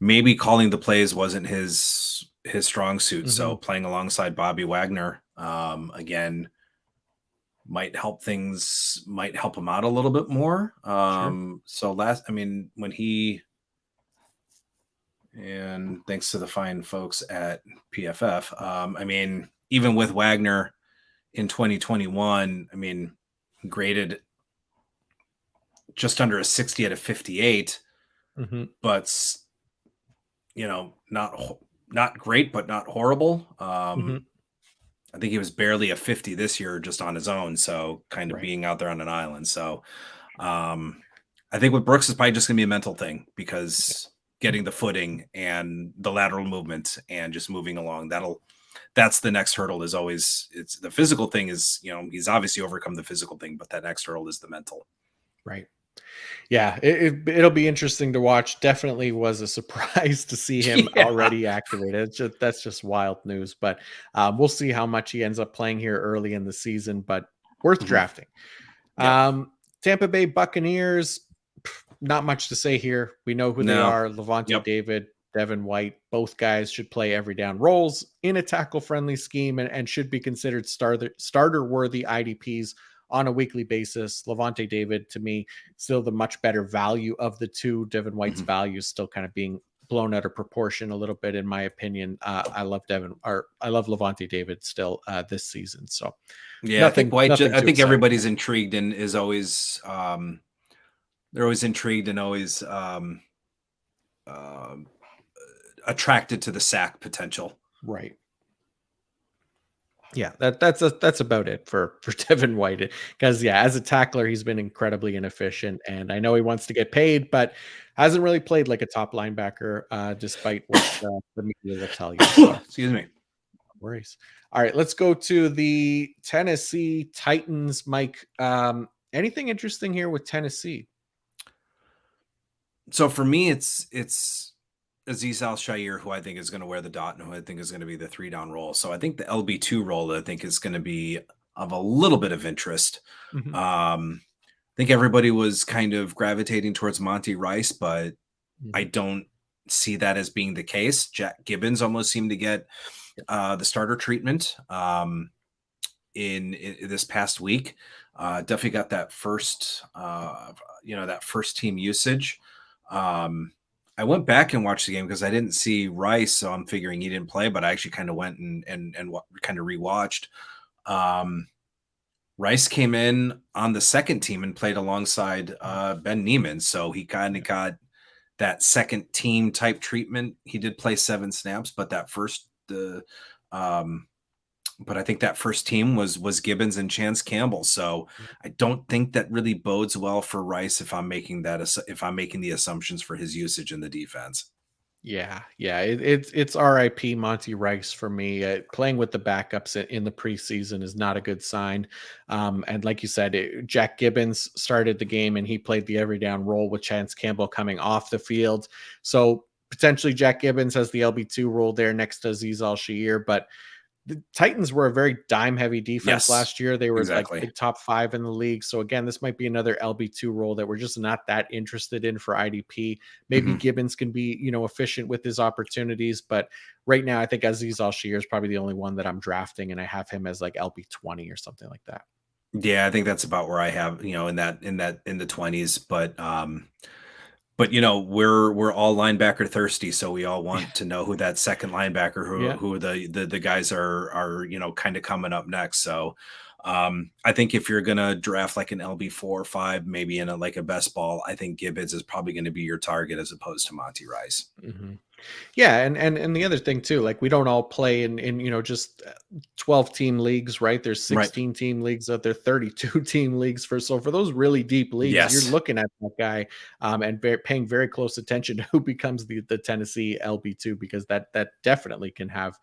maybe calling the plays wasn't his strong suit. So playing alongside Bobby Wagner, again, might help him out a little bit more. So when and thanks to the fine folks at PFF, even with Wagner in 2021, graded just under a 60 out of 58, but not great, but not horrible. I think he was barely a 50 this year just on his own. So kind of being out there on an island. So I think with Brooks is probably just going to be a mental thing, because getting the footing and the lateral movement and just moving along, that's the next hurdle. Is always, it's the physical thing is, he's obviously overcome the physical thing, but that next hurdle is the mental. Right. Yeah, it'll be interesting to watch. Definitely was a surprise to see him already activated. That's just wild news, but we'll see how much he ends up playing here early in the season, but worth drafting. Tampa Bay Buccaneers, not much to say here. We know who they are. Levante David, Devin White, both guys should play every down roles in a tackle-friendly scheme and should be considered starter-worthy IDPs on a weekly basis. Levante David, to me, still the much better value of the two. Devin White's value is still kind of being blown out of proportion a little bit, in my opinion. I love Levante David still this season. So yeah, I think everybody's intrigued and is always they're always intrigued and always attracted to the sack potential. Right. Yeah, that's about it for Devin White, because as a tackler, he's been incredibly inefficient, and I know he wants to get paid, but hasn't really played like a top linebacker, despite what the media will tell you. So, excuse me. No worries. All right, let's go to the Tennessee Titans. Mike, anything interesting here with Tennessee? So for me, it's Azeez Al-Shaair, who I think is going to wear the dot and who I think is going to be the 3-down role. So I think the LB2 role, I think, is going to be of a little bit of interest. I think everybody was kind of gravitating towards Monty Rice, but I don't see that as being the case. Jack Gibbons almost seemed to get the starter treatment in this past week. Definitely got that first team usage. I went back and watched the game because I didn't see Rice, so I'm figuring he didn't play, but I actually kind of went and kind of rewatched. Rice came in on the second team and played alongside Ben Neiman, so he kind of got that second team type treatment. He did play 7 snaps, but but I think that first team was Gibbons and Chance Campbell. So I don't think that really bodes well for Rice if I'm making the assumptions for his usage in the defense. Yeah. It's RIP Monty Rice for me. Playing with the backups in the preseason is not a good sign. And like you said, Jack Gibbons started the game and he played the every down role with Chance Campbell coming off the field. So potentially Jack Gibbons has the LB2 role there next to Azeez Al-Shaair, but the Titans were a very dime-heavy defense last year. They were like the top 5 in the league. So again, this might be another LB2 role that we're just not that interested in for IDP. Maybe Gibbons can be, efficient with his opportunities, but right now I think Azeez Al-Shaair is probably the only one that I'm drafting, and I have him as like LB20 or something like that. Yeah, I think that's about where I have, in the 20s. But But we're all linebacker thirsty, so we all want to know who that second linebacker, who the guys are kind of coming up next. So I think if you're gonna draft like an LB 4 or 5, maybe in a best ball, I think Gibbons is probably going to be your target as opposed to Monty Rice. Mm-hmm. Yeah, and the other thing too, like we don't all play in just 12 team leagues, right? There's 16 Right. team leagues out there, 32 team leagues for those really deep leagues, you're Yes. looking at that guy and paying very close attention to who becomes the Tennessee LB2 because that definitely can have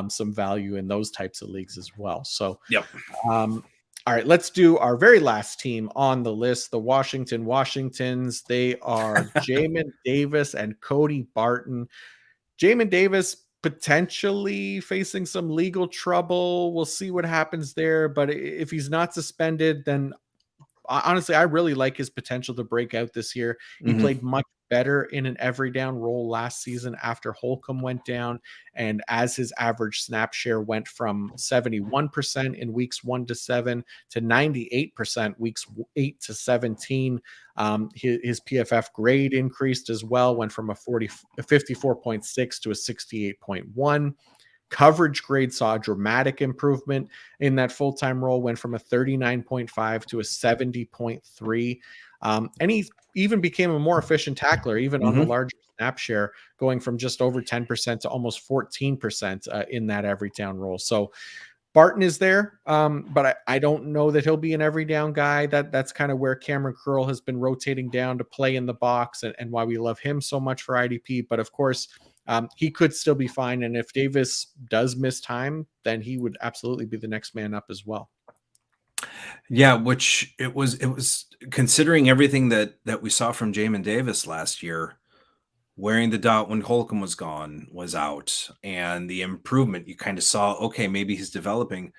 some value in those types of leagues as well. So Yep. all right, let's do our very last team on the list, the Washingtons. They are Jamin Davis and Cody Barton. Jamin Davis potentially facing some legal trouble. We'll see what happens there. But if he's not suspended, then honestly, I really like his potential to break out this year. He Mm-hmm. played much better in an every down role last season after Holcomb went down. And as his average snap share went from 71% in weeks 1 to 7 to 98% weeks 8 to 17. His PFF grade increased as well, went from a 54.6 to a 68.1. Coverage grade saw a dramatic improvement in that full-time role, went from a 39.5 to a 70.3. And he even became a more efficient tackler, even on the Mm-hmm. larger snap share, going from just over 10% to almost 14% in that every down role. So Barton is there, but I don't know that he'll be an every down guy. That's kind of where Cameron Curl has been rotating down to play in the box, and why we love him so much for IDP. But of course, he could still be fine. And if Davis does miss time, then he would absolutely be the next man up as well. Yeah, which it was considering everything that we saw from Jamin Davis last year, wearing the dot when Holcomb was out, and the improvement you kind of saw. Okay, maybe he's developing.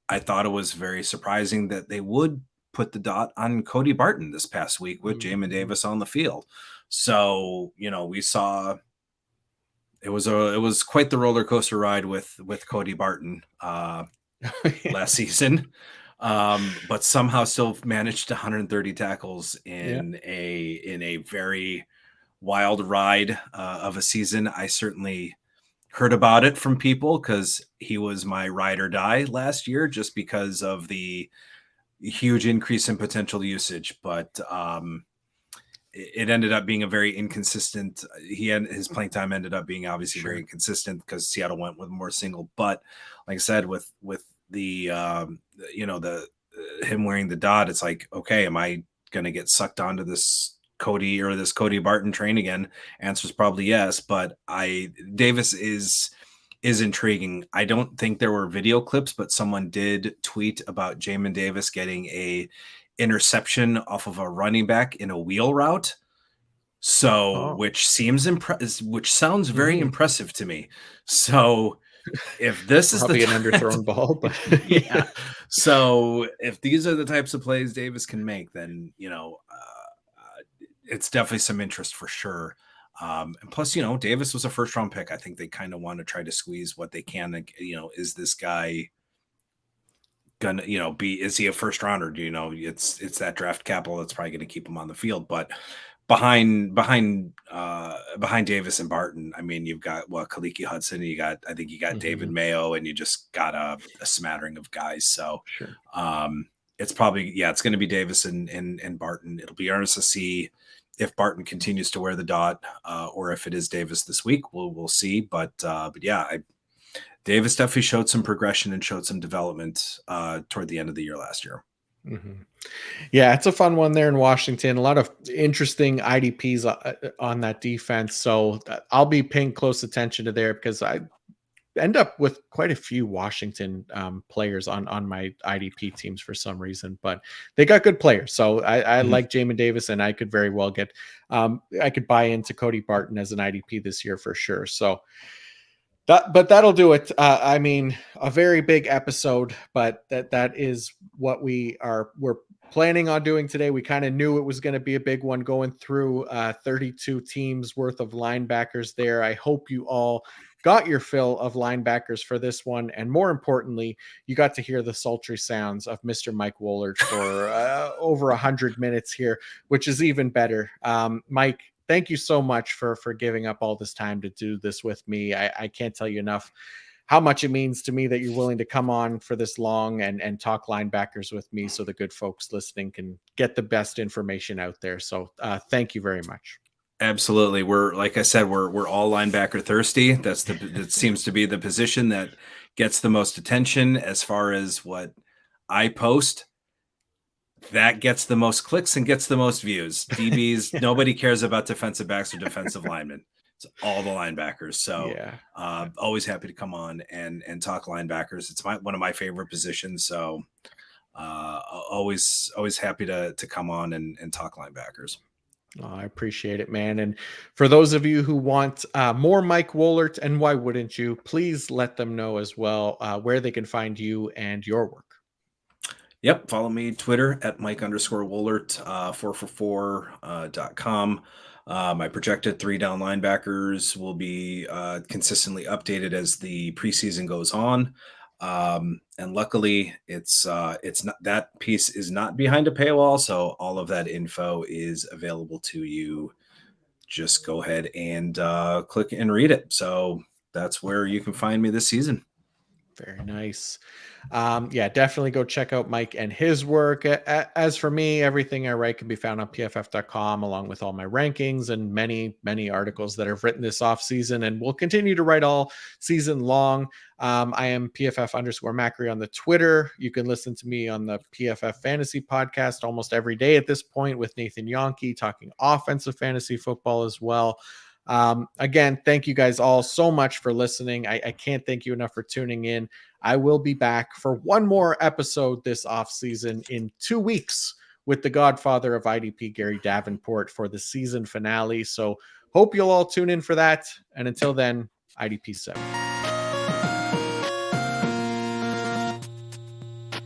I thought it was very surprising that they would put the dot on Cody Barton this past week with Jamin Davis on the field. So we saw it was quite the roller coaster ride with Cody Barton last season. But somehow still managed 130 tackles in a very wild ride of a season. I certainly heard about it from people because he was my ride or die last year, just because of the huge increase in potential usage. But it ended up being a very inconsistent. His playing time ended up being obviously very inconsistent because Seattle went with more single. But like I said, with the him wearing the dot, it's like, okay, am I going to get sucked onto this Cody Barton train again? Answer's probably yes. But Davis is intriguing. I don't think there were video clips, but someone did tweet about Jamin Davis getting a interception off of a running back in a wheel route. So, which sounds very impressive to me. So, if this is probably an underthrown ball, but yeah. So, if these are the types of plays Davis can make, then it's definitely some interest for sure. And plus, Davis was a first round pick. I think they kind of want to try to squeeze what they can. Is this guy gonna, is he a first rounder? It's that draft capital that's probably going to keep him on the field. But behind Davis and Barton, I mean, you've got Kaliki Hudson, I think you got David Mayo, and you just got a smattering of guys. So it's probably, it's going to be Davis and Barton. It'll be earnest to see if Barton continues to wear the dot or if it is Davis this week. We'll see. But yeah, Davis definitely showed some progression and showed some development toward the end of the year last year. Yeah, it's a fun one there in Washington. A lot of interesting IDPs on that defense. So I'll be paying close attention to there because I end up with quite a few Washington players on my IDP teams for some reason, but they got good players. So I like Jamin Davis, and I could very well get, I could buy into Cody Barton as an IDP this year for sure. So but that'll do it. I mean, a very big episode, but that is what we're planning on doing today. We kind of knew it was going to be a big one, going through 32 teams worth of linebackers there. I hope you all got your fill of linebackers for this one. And more importantly, you got to hear the sultry sounds of Mr. Mike Woellert for over 100 minutes here, which is even better. Mike, thank you so much for giving up all this time to do this with me. I can't tell you enough how much it means to me that you're willing to come on for this long and talk linebackers with me so the good folks listening can get the best information out there. So thank you very much. Absolutely. Like I said, we're all linebacker thirsty. That seems to be the position that gets the most attention as far as what I post. That gets the most clicks and gets the most views. DBs, nobody cares about defensive backs or defensive linemen. It's all the linebackers. So always happy to come on and talk linebackers. It's one of my favorite positions. So always happy to come on and talk linebackers. Oh, I appreciate it, man. And for those of you who want more Mike Woellert, and why wouldn't you, please let them know as well where they can find you and your work. Yep. Follow me Twitter at Mike_Woellert, 444.com. My projected 3 down linebackers will be consistently updated as the preseason goes on. And luckily it's not, that piece is not behind a paywall. So all of that info is available to you. Just go ahead and click and read it. So that's where you can find me this season. Very nice. Definitely go check out Mike and his work. As for me, everything I write can be found on pff.com, along with all my rankings and many, many articles that I've written this off season and will continue to write all season long. I am PFF_Macri on the Twitter. You can listen to me on the PFF Fantasy Podcast almost every day at this point with Nathan Yonke talking offensive fantasy football as well. Again, thank you guys all so much for listening. I can't thank you enough for tuning in. I will be back for one more episode this off season in 2 weeks with the godfather of IDP, Gary Davenport, for the season finale. So hope you'll all tune in for that. And until then, IDP 7.